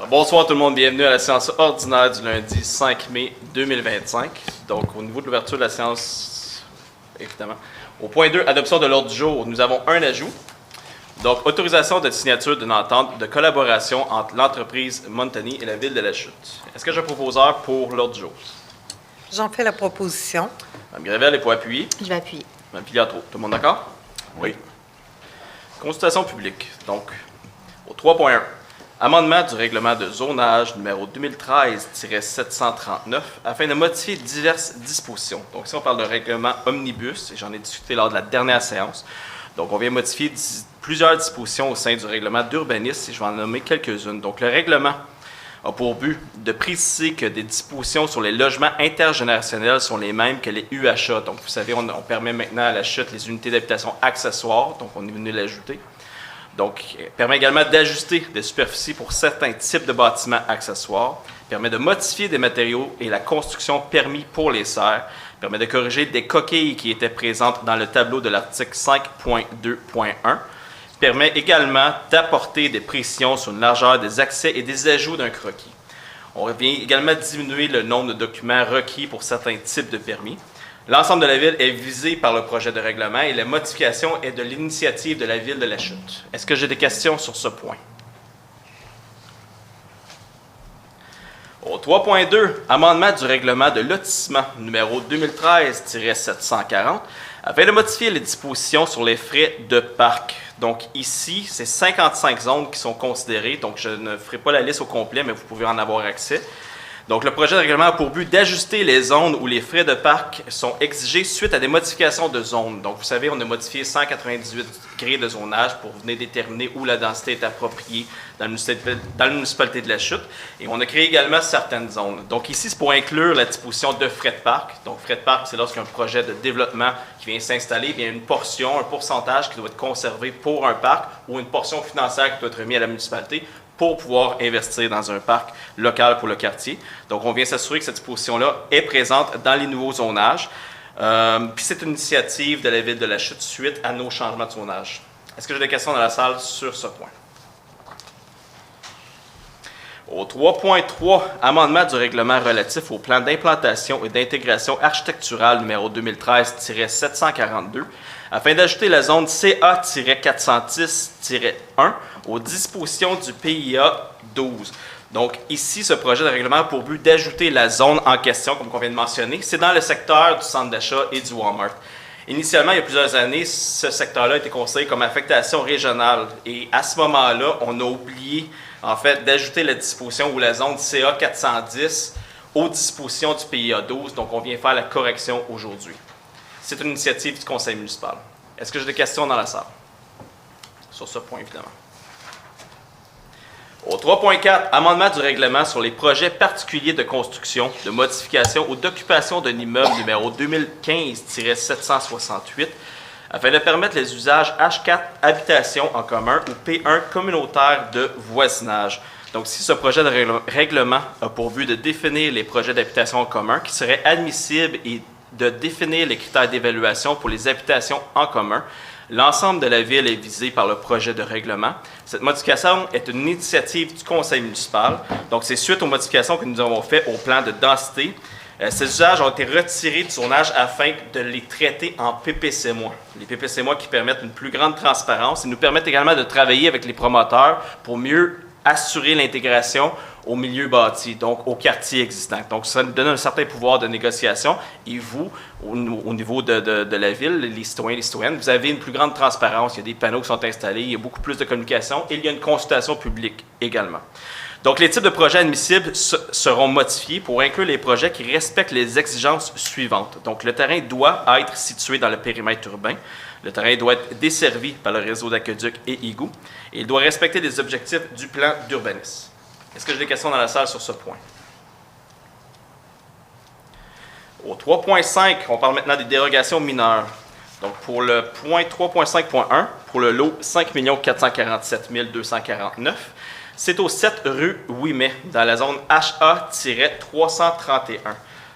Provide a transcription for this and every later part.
Bonsoir tout le monde, bienvenue à la séance ordinaire du lundi 5 mai 2025. Donc au niveau de l'ouverture de la séance, évidemment. Au point 2, adoption de l'ordre du jour, nous avons un ajout. Donc autorisation de signature d'une entente de collaboration entre l'entreprise Montany et la ville de La Chute. Est-ce que j'ai un proposeur pour l'ordre du jour? J'en fais la proposition. Mme Grével est pour appuyer. Je vais appuyer. Mme Piliatro, tout le monde d'accord? Oui. Consultation publique. Donc, au 3.1. Amendement du règlement de zonage numéro 2013-739 afin de modifier diverses dispositions. Donc ici, on parle de règlement omnibus et j'en ai discuté lors de la dernière séance. Donc on vient modifier plusieurs dispositions au sein du règlement d'urbanisme et je vais en nommer quelques-unes. Donc le règlement a pour but de préciser que des dispositions sur les logements intergénérationnels sont les mêmes que les UHA. Donc vous savez, on permet maintenant à La Chute les unités d'habitation accessoires, donc on est venu l'ajouter. Donc, permet également d'ajuster des superficies pour certains types de bâtiments accessoires, permet de modifier des matériaux et la construction permis pour les serres, permet de corriger des coquilles qui étaient présentes dans le tableau de l'article 5.2.1, permet également d'apporter des précisions sur une largeur des accès et des ajouts d'un croquis. On vient également diminuer le nombre de documents requis pour certains types de permis. L'ensemble de la ville est visé par le projet de règlement et la modification est de l'initiative de la ville de La Chute. Est-ce que j'ai des questions sur ce point? Au 3.2, amendement du règlement de lotissement numéro 2013-740 afin de modifier les dispositions sur les frais de parc. Donc ici, c'est 55 zones qui sont considérées, donc je ne ferai pas la liste au complet, mais vous pouvez en avoir accès. Donc, le projet de règlement a pour but d'ajuster les zones où les frais de parc sont exigés suite à des modifications de zones. Donc, vous savez, on a modifié 198 grilles de zonage pour venir déterminer où la densité est appropriée dans la municipalité de La Chute. Et on a créé également certaines zones. Donc, ici, c'est pour inclure la disposition de frais de parc. Donc, frais de parc, c'est lorsqu'un projet de développement qui vient s'installer, il y a une portion, un pourcentage qui doit être conservé pour un parc ou une portion financière qui doit être remise à la municipalité pour pouvoir investir dans un parc local pour le quartier. Donc, on vient s'assurer que cette disposition-là est présente dans les nouveaux zonages. Puis, c'est une initiative de la ville de La Chute suite à nos changements de zonage. Est-ce que j'ai des questions dans la salle sur ce point? Au 3.3, amendement du règlement relatif au plan d'implantation et d'intégration architecturale numéro 2013-742, afin d'ajouter la zone CA-410-1 aux dispositions du PIA 12. Donc ici, ce projet de règlement a pour but d'ajouter la zone en question, comme on vient de mentionner. C'est dans le secteur du centre d'achat et du Walmart. Initialement, il y a plusieurs années, ce secteur-là a été considéré comme affectation régionale. Et à ce moment-là, on a oublié, en fait, d'ajouter la disposition ou la zone CA 410 aux dispositions du PIA 12. Donc, on vient faire la correction aujourd'hui. C'est une initiative du conseil municipal. Est-ce que j'ai des questions dans la salle? Sur ce point, évidemment. Au 3.4, amendement du règlement sur les projets particuliers de construction, de modification ou d'occupation d'un immeuble numéro 2015-768, afin de permettre les usages H4 habitation en commun ou P1 communautaire de voisinage. Donc, si ce projet de règlement a pour but de définir les projets d'habitation en commun qui seraient admissibles et de définir les critères d'évaluation pour les habitations en commun, l'ensemble de la ville est visé par le projet de règlement. Cette modification est une initiative du conseil municipal. Donc, c'est suite aux modifications que nous avons faites au plan de densité. Ces usages ont été retirés du zonage afin de les traiter en PPC-. Les PPC- qui permettent une plus grande transparence et nous permettent également de travailler avec les promoteurs pour mieux assurer l'intégration au milieu bâti, donc au quartier existant. Donc, ça nous donne un certain pouvoir de négociation. Et vous, au niveau de la ville, les citoyens et les citoyennes, vous avez une plus grande transparence. Il y a des panneaux qui sont installés, il y a beaucoup plus de communication et il y a une consultation publique également. Donc, les types de projets admissibles seront modifiés pour inclure les projets qui respectent les exigences suivantes. Donc, le terrain doit être situé dans le périmètre urbain. Le terrain doit être desservi par le réseau d'aqueducs et égouts. Et il doit respecter les objectifs du plan d'urbanisme. Est-ce que j'ai des questions dans la salle sur ce point? Au 3.5, on parle maintenant des dérogations mineures. Donc, pour le point 3.5.1, pour le lot 5 447 249, C'est au 7 rue Ouimet, dans la zone HA-331.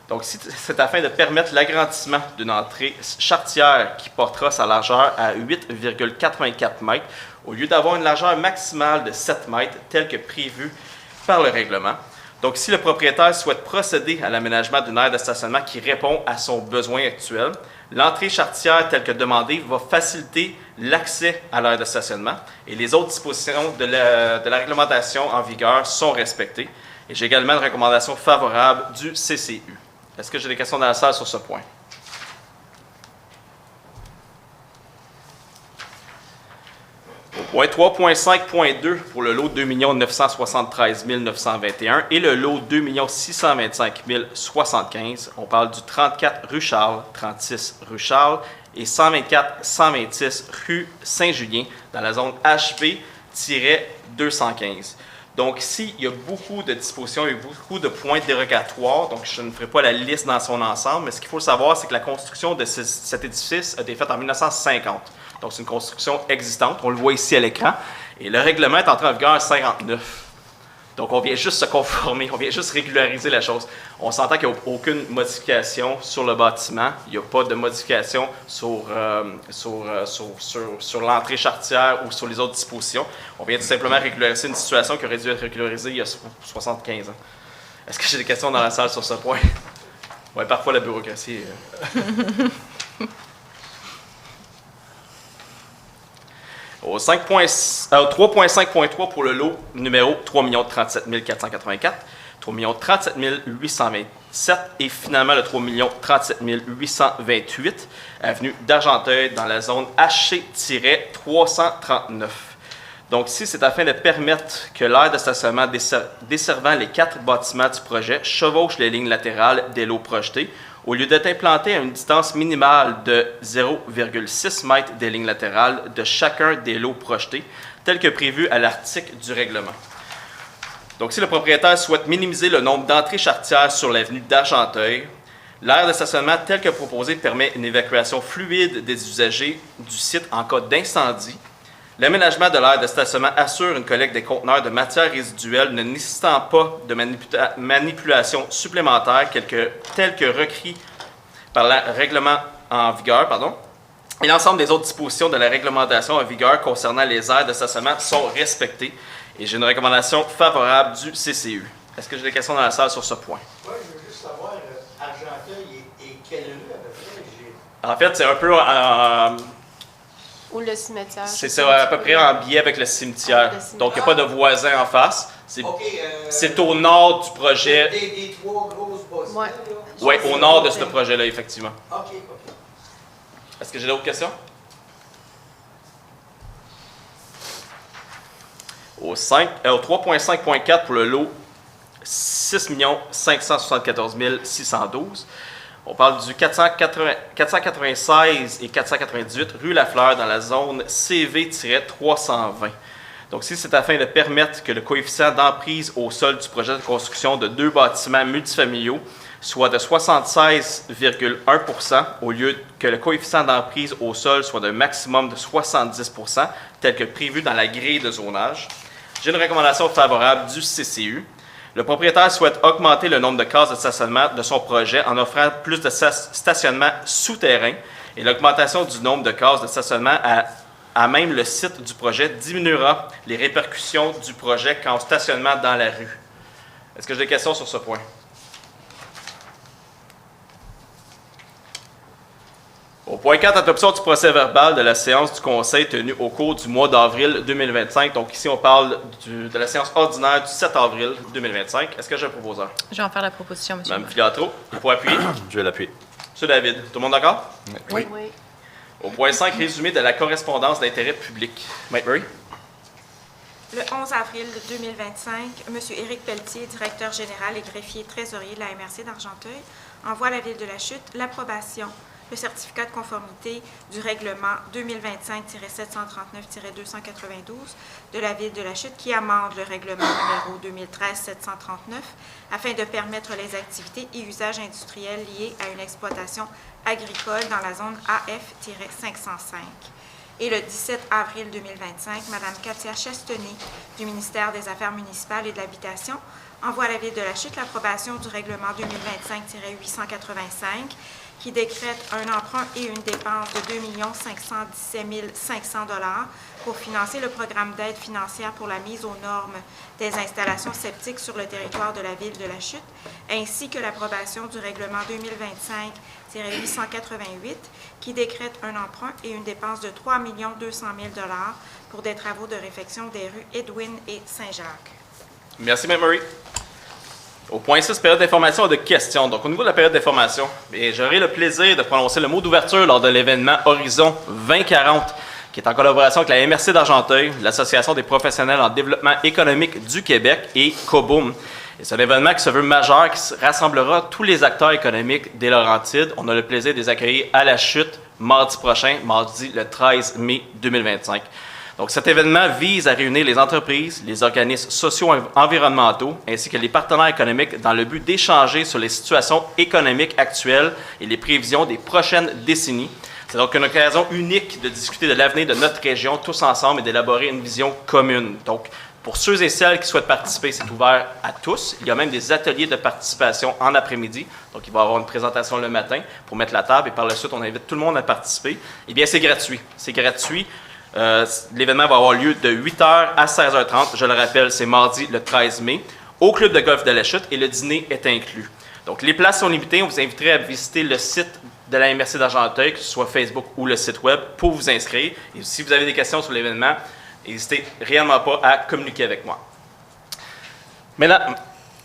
Donc, c'est afin de permettre l'agrandissement d'une entrée charretière qui portera sa largeur à 8,84 mètres, au lieu d'avoir une largeur maximale de 7 mètres, telle que prévue par le règlement. Donc, si le propriétaire souhaite procéder à l'aménagement d'une aire de stationnement qui répond à son besoin actuel, l'entrée charretière telle que demandée va faciliter l'accès à l'aire de stationnement et les autres dispositions de la réglementation en vigueur sont respectées. Et j'ai également une recommandation favorable du CCU. Est-ce que j'ai des questions dans la salle sur ce point? Au point 3.5.2 pour le lot 2 973 921 et le lot 2 625 075, on parle du 34 rue Charles, 36 rue Charles et 124-126 rue Saint-Julien dans la zone HB-215. Donc, ici, il y a beaucoup de dispositions et beaucoup de points dérogatoires. Donc, je ne ferai pas la liste dans son ensemble, mais ce qu'il faut savoir, c'est que la construction de cet édifice a été faite en 1950. Donc, c'est une construction existante. On le voit ici à l'écran. Et le règlement est entré en vigueur en 1959. Donc, on vient juste se conformer, on vient juste régulariser la chose. On s'entend qu'il n'y a aucune modification sur le bâtiment. Il n'y a pas de modification sur l'entrée charretière ou sur les autres dispositions. On vient tout simplement régulariser une situation qui aurait dû être régularisée il y a 75 ans. Est-ce que j'ai des questions dans la salle sur ce point? Oui, parfois la bureaucratie. Au 3.5.3 pour le lot numéro 3 037 484, 3 037 827 et finalement le 3 037 828, avenue d'Argenteuil dans la zone HC-339. Donc ici, c'est afin de permettre que l'aire de stationnement desservant les 4 bâtiments du projet chevauche les lignes latérales des lots projetés, au lieu d'être implanté à une distance minimale de 0,6 m des lignes latérales de chacun des lots projetés, tel que prévu à l'article du règlement. Donc, si le propriétaire souhaite minimiser le nombre d'entrées charretières sur l'avenue d'Argenteuil, l'aire de stationnement tel que proposé permet une évacuation fluide des usagers du site en cas d'incendie. L'aménagement de l'aire de stationnement assure une collecte des conteneurs de matières résiduelles ne nécessitant pas de manipulation supplémentaire telle que requis par le règlement en vigueur, et l'ensemble des autres dispositions de la réglementation en vigueur concernant les aires de stationnement sont respectées. Et j'ai une recommandation favorable du CCU. Est-ce que j'ai des questions dans la salle sur ce point? Oui, je veux juste savoir, Argenteuil et quelle rue à peu près? En fait, c'est un peu Ou le cimetière. c'est ça, à peu près en biais avec le cimetière. Donc, il n'y a pas de voisin en face. C'est au nord du projet. Des 3 grosses bâtiments, Ouais. là? Oui, au nord de ce projet-là, effectivement. OK. Est-ce que j'ai d'autres questions? Au 3.5.4 pour le lot 6 574 612. On parle du 496 et 498 rue Lafleur dans la zone CV-320. Donc ici, c'est afin de permettre que le coefficient d'emprise au sol du projet de construction de 2 bâtiments multifamiliaux soit de 76,1 % au lieu que le coefficient d'emprise au sol soit d'un maximum de 70 % tel que prévu dans la grille de zonage. J'ai une recommandation favorable du CCU. Le propriétaire souhaite augmenter le nombre de cases de stationnement de son projet en offrant plus de stationnement souterrain et l'augmentation du nombre de cases de stationnement à même le site du projet diminuera les répercussions du projet qu'en stationnement dans la rue. Est-ce que j'ai des questions sur ce point? Au point 4, adoption du procès-verbal de la séance du Conseil tenue au cours du mois d'avril 2025. Donc ici, on parle de la séance ordinaire du 7 avril 2025. Est-ce que j'ai un proposeur? Je vais en faire la proposition, monsieur. Mme Filiatro, il faut appuyer. Je vais l'appuyer. Monsieur David, tout le monde d'accord? Oui. Oui. Au point 5, résumé de la correspondance d'intérêt public. Mike Murray? Le 11 avril 2025, M. Éric Pelletier, directeur général et greffier trésorier de la MRC d'Argenteuil, envoie à la Ville de la Chute l'approbation, le certificat de conformité du règlement 2025-739-292 de la Ville de la Chute qui amende le règlement numéro 2013-739 afin de permettre les activités et usages industriels liés à une exploitation agricole dans la zone AF-505. Et le 17 avril 2025, Mme Katia Chasteny, du ministère des Affaires municipales et de l'Habitation, envoie à la Ville de la Chute l'approbation du règlement 2025-885 qui décrète un emprunt et une dépense de 2 517 500 $ pour financer le programme d'aide financière pour la mise aux normes des installations septiques sur le territoire de la Ville de la Chute, ainsi que l'approbation du règlement 2025-888 qui décrète un emprunt et une dépense de 3 200 000 $ pour des travaux de réfection des rues Edwin et Saint-Jacques. Merci, Mme Murray. Au point 6, période d'information et de questions. Donc, au niveau de la période d'information, j'aurai le plaisir de prononcer le mot d'ouverture lors de l'événement Horizon 2040, qui est en collaboration avec la MRC d'Argenteuil, l'Association des professionnels en développement économique du Québec et COBOOM. Et c'est un événement qui se veut majeur, qui rassemblera tous les acteurs économiques des Laurentides. On a le plaisir de les accueillir à la Chute mardi prochain, mardi le 13 mai 2025. Donc, cet événement vise à réunir les entreprises, les organismes socio-environnementaux ainsi que les partenaires économiques dans le but d'échanger sur les situations économiques actuelles et les prévisions des prochaines décennies. C'est donc une occasion unique de discuter de l'avenir de notre région tous ensemble et d'élaborer une vision commune. Donc, pour ceux et celles qui souhaitent participer, c'est ouvert à tous. Il y a même des ateliers de participation en après-midi. Donc, il va y avoir une présentation le matin pour mettre la table et par la suite, on invite tout le monde à participer. Eh bien, c'est gratuit. C'est gratuit. L'événement va avoir lieu de 8h à 16h30. Je le rappelle, c'est mardi le 13 mai au Club de golf de la Chute et le dîner est inclus. Donc, les places sont limitées. On vous inviterait à visiter le site de la MRC d'Argenteuil, que ce soit Facebook ou le site web, pour vous inscrire. Et si vous avez des questions sur l'événement, n'hésitez réellement pas à communiquer avec moi. Maintenant,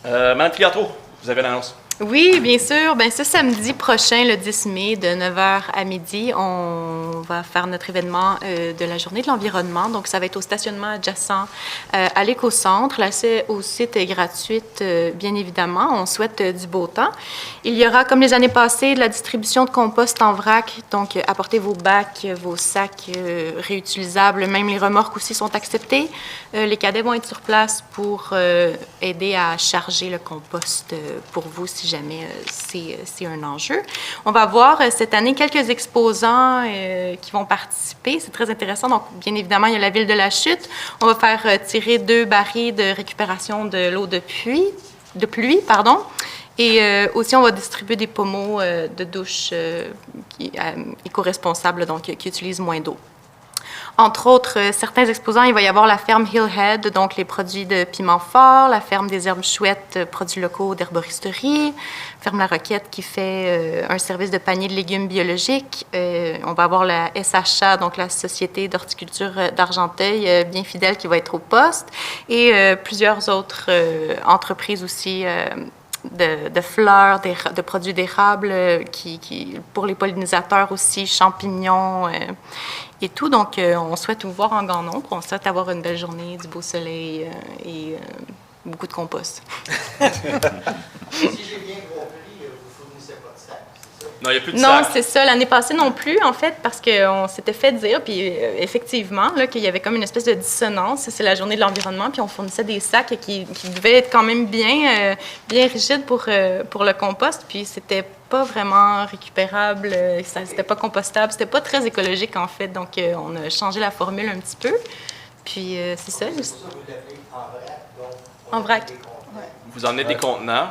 Mme Filiatro, vous avez l'annonce. Oui, bien sûr. Bien, ce samedi prochain, le 10 mai, de 9h à midi, on va faire notre événement de la Journée de l'environnement. Donc, ça va être au stationnement adjacent à l'Éco-Centre. L'accès au site est gratuit, bien évidemment. On souhaite du beau temps. Il y aura, comme les années passées, de la distribution de compost en vrac. Donc, apportez vos bacs, vos sacs réutilisables. Même les remorques aussi sont acceptées. Les cadets vont être sur place pour aider à charger le compost pour vous si jamais c'est un enjeu. On va avoir cette année quelques exposants qui vont participer. C'est très intéressant. Donc, bien évidemment, il y a la Ville de la Chute. On va faire tirer 2 barils de récupération de l'eau de pluie. Et aussi, on va distribuer des pommeaux de douche éco-responsables, donc qui utilisent moins d'eau. Entre autres, certains exposants, il va y avoir la ferme Hillhead, donc les produits de piment fort, la ferme des herbes chouettes, produits locaux d'herboristerie, ferme La Roquette qui fait un service de panier de légumes biologiques. On va avoir la SHA, donc la Société d'horticulture d'Argenteuil, bien fidèle, qui va être au poste, et plusieurs autres entreprises aussi de fleurs, de produits d'érable, pour les pollinisateurs aussi, champignons et tout. Donc, on souhaite vous voir en grand nombre. On souhaite avoir une belle journée, du beau soleil et beaucoup de compost. Si j'ai bien compris, vous ne fournissez pas de sac, c'est ça? Non, il n'y a plus de Non, sac. c'est ça. L'année passée non plus, en fait, parce qu'on s'était fait dire, puis effectivement, là, qu'il y avait comme une espèce de dissonance. C'est la journée de l'environnement, puis on fournissait des sacs qui devaient être quand même bien rigides pour le compost, puis c'était pas vraiment récupérable, c'était pas compostable, c'était pas très écologique, en fait. Donc, on a changé la formule un petit peu. Puis, c'est ça. C'est pour ça que vous l'appelez en vrac, donc on En vrac. a des contenants. Vous en êtes des contenants,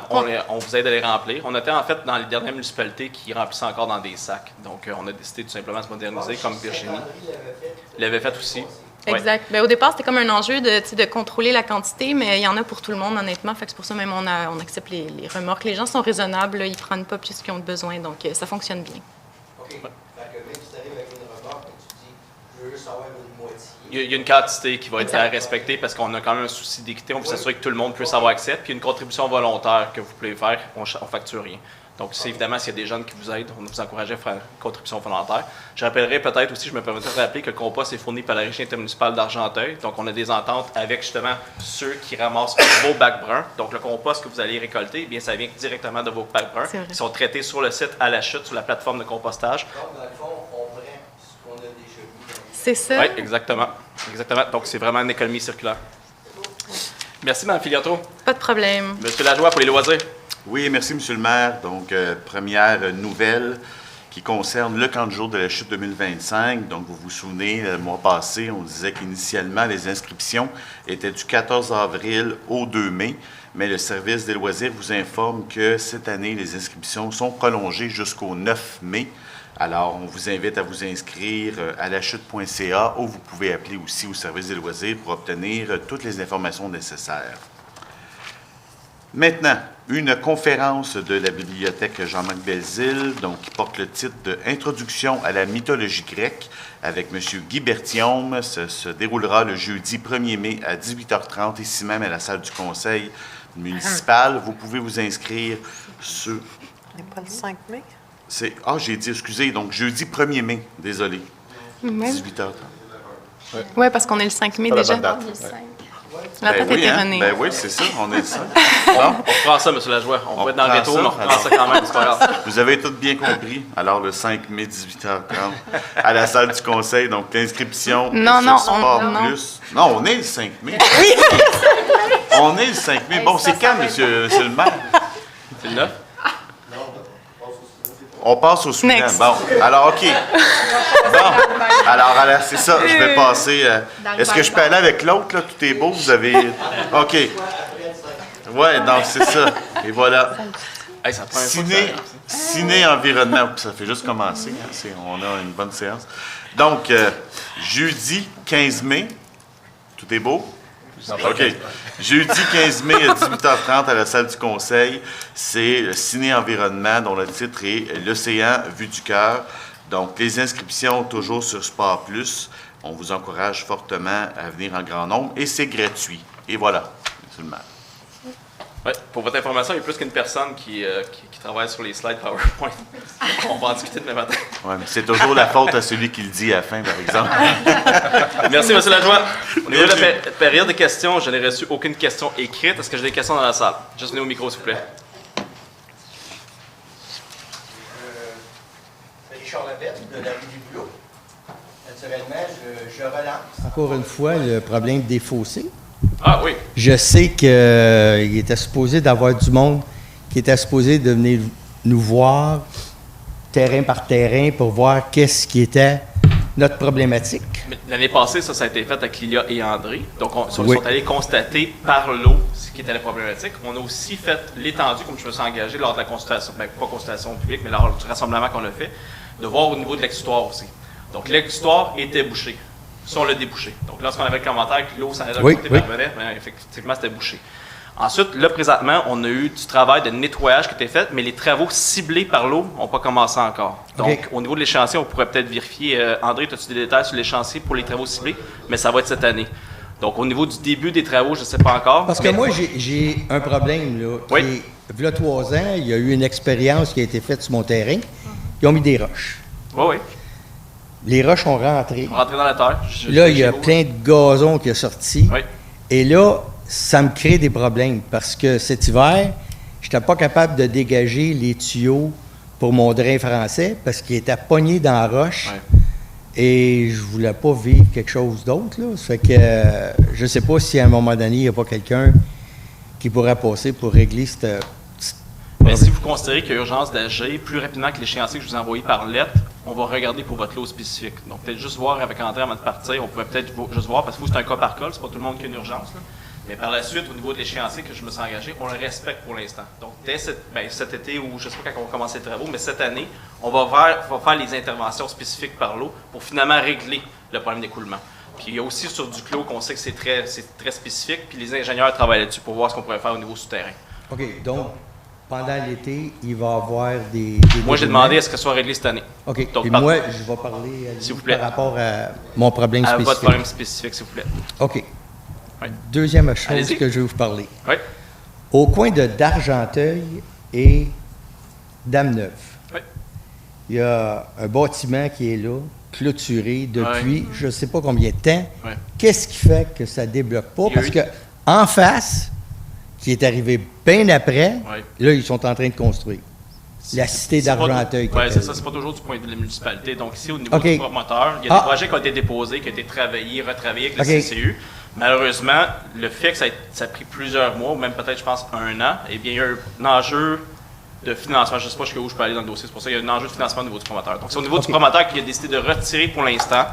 on vous aide à les remplir. On était en fait dans les dernières municipalités qui remplissaient encore dans des sacs. Donc, on a décidé tout simplement de se moderniser comme Virginie. L'avait fait aussi. Exact. Bien, au départ, c'était comme un enjeu de contrôler la quantité, mais il y en a pour tout le monde, honnêtement. Fait que c'est pour ça même on accepte les remorques. Les gens sont raisonnables, là, ils ne prennent pas plus qu'ils ont besoin, donc ça fonctionne bien. OK. Fait que même si tu arrives avec une remorque et tu dis, je veux juste avoir une moitié. Il y a une quantité qui va être à respecter parce qu'on a quand même un souci d'équité. On veut s'assurer que tout le monde puisse avoir accès. Puis, il y a une contribution volontaire que vous pouvez faire, on ne facture rien. Donc, c'est évidemment, s'il y a des jeunes qui vous aident, on vous encourage à faire une contribution volontaire. Je rappellerai peut-être aussi, je me permettrai de rappeler que le compost est fourni par la Régie intermunicipale d'Argenteuil. Donc, on a des ententes avec justement ceux qui ramassent vos bacs bruns. Donc, le compost que vous allez récolter, eh bien, ça vient directement de vos bacs bruns. Ils sont traités sur le site à la Chute, sur la plateforme de compostage. Donc, dans le fond, on prend ce qu'on a déjà mis. C'est ça. Oui, exactement. Exactement. Donc, c'est vraiment une économie circulaire. Merci, Mme Filiatro. Pas de problème. Monsieur Lajoie, pour les loisirs. Oui, merci, M. le maire. Donc, première nouvelle, qui concerne le camp de jour de la chute 2025. Donc, vous vous souvenez, le mois passé, on disait qu'initialement, les inscriptions étaient du 14 avril au 2 mai, mais le service des loisirs vous informe que cette année, les inscriptions sont prolongées jusqu'au 9 mai. Alors, on vous invite à vous inscrire à lachute.ca ou vous pouvez appeler aussi au service des loisirs pour obtenir toutes les informations nécessaires. Maintenant, une conférence de la bibliothèque Jean-Marc Belzile, donc qui porte le titre de « Introduction à la mythologie grecque » avec M. Guy Berthiaume. Ça se déroulera le jeudi 1er mai à 18h30, ici même à la salle du conseil municipal. Vous pouvez vous inscrire sur... n'est pas le 5 mai? j'ai dit, excusez, donc jeudi 1er mai, désolé, 18h30. Oui, parce qu'on est le 5 mai Pas la déjà. bonne date. La date est erronée. Ben oui, c'est ça, on est le 5. On prend ça, M. Lajoie. On va être dans le rétro, mais on reprend ça quand même, c'est pas grave. Vous avez tout bien compris. Alors, le 5 mai, 18h30, à la salle du conseil, donc l'inscription Non, sur Sport Plus. Non, on est le 5 mai. On est le 5 mai. Bon, c'est quand, monsieur le maire? C'est le 9? On passe au suivant. Next. Bon, alors, OK. Bon, alors c'est ça, je vais passer. Est-ce que je peux aller avec l'autre, là? Tout est beau, vous avez... OK. Ouais, donc c'est ça. Et voilà. Hey, ça prend un fois que ça arrive. Ciné-environnement. Ça fait juste commencer. Hein, on a une bonne séance. Donc, jeudi 15 mai. Tout est beau? OK. Jeudi 15 mai à 18h30 à la salle du conseil, c'est le ciné-environnement dont le titre est « L'océan vu du cœur ». Donc, les inscriptions toujours sur Sport Plus. On vous encourage fortement à venir en grand nombre et c'est gratuit. Et voilà, monsieur le maire. Ouais, pour votre information, il y a plus qu'une personne qui travaille sur les slides PowerPoint. On va en discuter demain matin. Oui, mais c'est toujours la faute à celui qui le dit à la fin, par exemple. Merci, M. Lajoie. Au niveau de la période de questions, je n'ai reçu aucune question écrite. Est-ce que j'ai des questions dans la salle? Juste venez au micro, s'il vous plaît. Richard Labette, de la rue des Boulots. Naturellement, je relance. Encore une fois, le problème des fossés. Ah oui. Je sais qu'il était supposé d'avoir du monde qui était supposé de venir nous voir terrain par terrain pour voir qu'est-ce qui était notre problématique. Mais l'année passée, ça a été fait avec Lilia et André. Donc, ils Oui. sont allés constater par l'eau ce qui était la problématique. On a aussi fait l'étendue, comme je me suis engagé lors de la consultation, pas consultation publique, mais lors du rassemblement qu'on a fait, de voir au niveau de l'exutoire aussi. Donc, l'exutoire était bouché. Ça, on l'a débouché. Donc, lorsqu'on avait le commentaire que l'eau s'en allait Oui, côté oui. parvenait, bien, effectivement, c'était bouché. Ensuite, là, présentement, on a eu du travail de nettoyage qui était fait, mais les travaux ciblés par l'eau n'ont pas commencé encore. Donc, OK. au niveau de l'échéancier, on pourrait peut-être vérifier. André, as-tu des détails sur l'échéancier pour les travaux ciblés? Mais ça va être cette année. Donc, au niveau du début des travaux, je ne sais pas encore. Parce que mais- moi, j'ai un problème, là. Oui. Qui est, il y a 3 ans, il y a eu une expérience qui a été faite sur mon terrain. Ils ont mis des roches. Oui, oui. Les roches ont rentré. Rentrer dans la terre. Là, il y a plein de gazon qui est sorti. Oui. Et là, ça me crée des problèmes parce que cet hiver, je n'étais pas capable de dégager les tuyaux pour mon drain français parce qu'il était pogné dans la roche. Ouais. Et je voulais pas vivre quelque chose d'autre, là. Ça fait que je sais pas si à un moment donné, il n'y a pas quelqu'un qui pourrait passer pour régler cette... Mais si vous considérez qu'il y a urgence d'agir plus rapidement que l'échéancier que je vous ai envoyé par lettre, on va regarder pour votre lot spécifique. Donc, peut-être juste voir avec André avant de partir, on pourrait peut-être juste voir, parce que vous, c'est un cas par cas, c'est pas tout le monde qui a une urgence. Là. Mais par la suite, au niveau de l'échéancier que je me suis engagé, on le respecte pour l'instant. Donc, dès cet été, ou je ne sais pas quand on va commencer les travaux, mais cette année, on va faire les interventions spécifiques par l'eau pour finalement régler le problème d'écoulement. Puis il y a aussi sur du clos qu'on sait que c'est très spécifique, puis les ingénieurs travaillent là-dessus pour voir ce qu'on pourrait faire au niveau souterrain. OK, donc, pendant l'été, il va y avoir des Moi, j'ai demandé à ce que ce soit réglé cette année. OK, Donc, puis par- moi, je vais parler S'il vous plaît. par rapport à mon problème À spécifique. votre problème spécifique, s'il vous plaît. OK. Oui. Deuxième chose Allez-y. que je vais vous parler. Oui. Au coin de d'Argenteuil et Dame-Neuve, Oui. il y a un bâtiment qui est là, clôturé depuis je ne sais pas combien de temps. Oui. Qu'est-ce qui fait que ça ne débloque pas? Il y a Parce eu- que en face, qui est arrivé bien après, Oui. là, ils sont en train de construire. La cité d'Argenteuil. Oui, c'est ça. C'est pas toujours du point de vue de la municipalité. Donc, ici, au niveau OK. du promoteur, il y a Ah. des projets qui ont été déposés, qui ont été travaillés, retravaillés avec le OK. CCU. Malheureusement, le fait que ça a pris plusieurs mois, ou même peut-être, je pense, 1 an, eh bien, il y a un enjeu de financement. Je ne sais pas jusqu'où je peux aller dans le dossier, c'est pour ça qu'il y a un enjeu de financement au niveau du promoteur. Donc, c'est au niveau du promoteur qui a décidé de retirer pour l'instant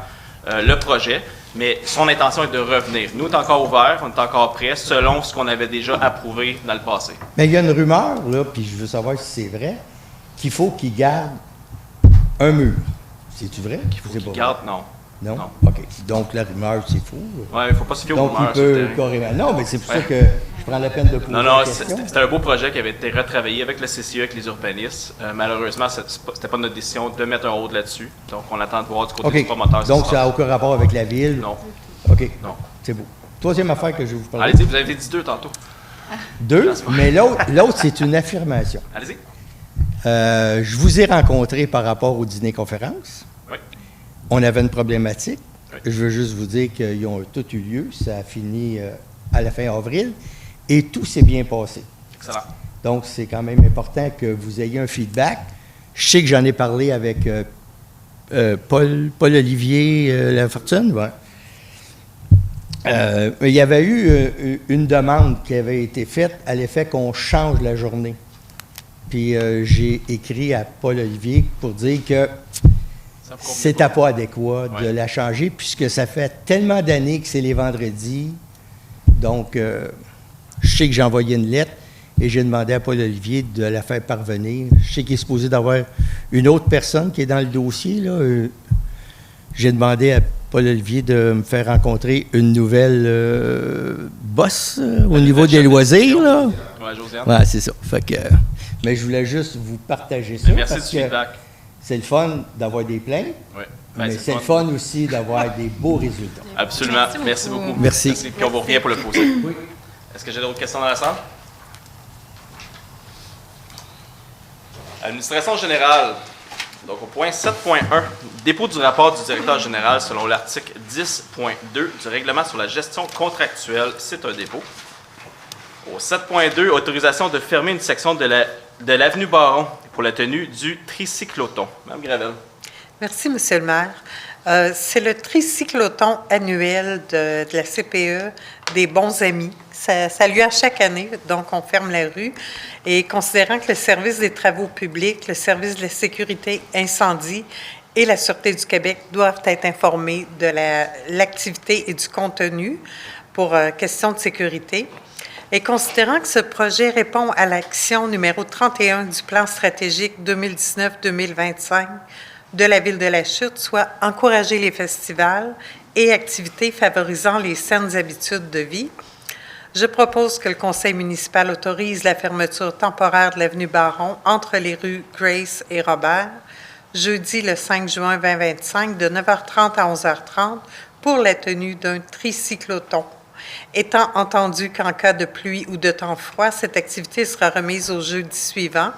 le projet, mais son intention est de revenir. Nous, on est encore ouverts, on est encore prêts, selon ce qu'on avait déjà approuvé dans le passé. Mais il y a une rumeur, là, puis je veux savoir si c'est vrai, qu'il faut qu'il garde un mur. C'est-tu vrai? Qu'il faut qu'il garde, non. Non? Non. OK. Donc, la rumeur, c'est faux. Oui, il ne faut pas se fier aux Donc, il rumeurs sur le peut terrain. carrément... Non, mais c'est pour ça Ouais. que je prends la peine de poser Non, la non, question. c'était un beau projet qui avait été retravaillé avec le CCE, avec les urbanistes. Malheureusement, c'était pas notre décision de mettre un hold là-dessus. Donc, on attend de voir du côté du OK. promoteur. Donc, ça n'a aucun rapport avec la ville? Non. OK. Non. C'est beau. Troisième affaire que je vais vous parler. Allez-y, vous avez dit 2 tantôt. 2, mais l'autre, c'est une affirmation. Allez-y. Je vous ai rencontré par rapport au dîner-conférence. Oui. On avait une problématique. Oui. Je veux juste vous dire qu'ils ont tout eu lieu. Ça a fini à la fin avril et tout s'est bien passé. Excellent. Donc, c'est quand même important que vous ayez un feedback. Je sais que j'en ai parlé avec Paul-Olivier Lafortune. Ouais. Il y avait eu une demande qui avait été faite à l'effet qu'on change la journée. Puis j'ai écrit à Paul-Olivier pour dire que c'était pas adéquat de la changer puisque ça fait tellement d'années que c'est les vendredis. Donc, je sais que j'ai envoyé une lettre et j'ai demandé à Paul-Olivier de la faire parvenir. Je sais qu'il est supposé d'avoir une autre personne qui est dans le dossier, là. J'ai demandé à Paul-Olivier de me faire rencontrer une nouvelle boss au niveau des loisirs, là. Oui, Josiane. Ouais, c'est ça. Fait que, mais je voulais juste vous partager ça. Merci parce du que feedback. c'est le fun d'avoir des plaintes, Oui. mais c'est le fun aussi d'avoir des beaux résultats. Absolument. Merci Merci beaucoup. beaucoup. Merci. Puis on vous revient pour le poser. Oui. Est-ce que j'ai d'autres questions dans la salle? Administration générale. Donc, au point 7.1, dépôt du rapport du directeur général selon l'article 10.2 du règlement sur la gestion contractuelle, c'est un dépôt. Au 7.2, autorisation de fermer une section de l'avenue Baron pour la tenue du tricycloton. Mme Gravel. Merci, Monsieur le maire. C'est le tricycloton annuel de la CPE des bons amis. Ça a lieu à chaque année, donc on ferme la rue. Et considérant que le service des travaux publics, le service de la sécurité incendie et la Sûreté du Québec doivent être informés de l'activité et du contenu pour questions de sécurité. Et considérant que ce projet répond à l'action numéro 31 du plan stratégique 2019-2025 de la Ville de la Chute, soit encourager les festivals et activités favorisant les saines habitudes de vie, je propose que le conseil municipal autorise la fermeture temporaire de l'avenue Baron entre les rues Grace et Robert, jeudi le 5 juin 2025 de 9h30 à 11h30 pour la tenue d'un tricycloton. Étant entendu qu'en cas de pluie ou de temps froid, cette activité sera remise au jeudi suivant,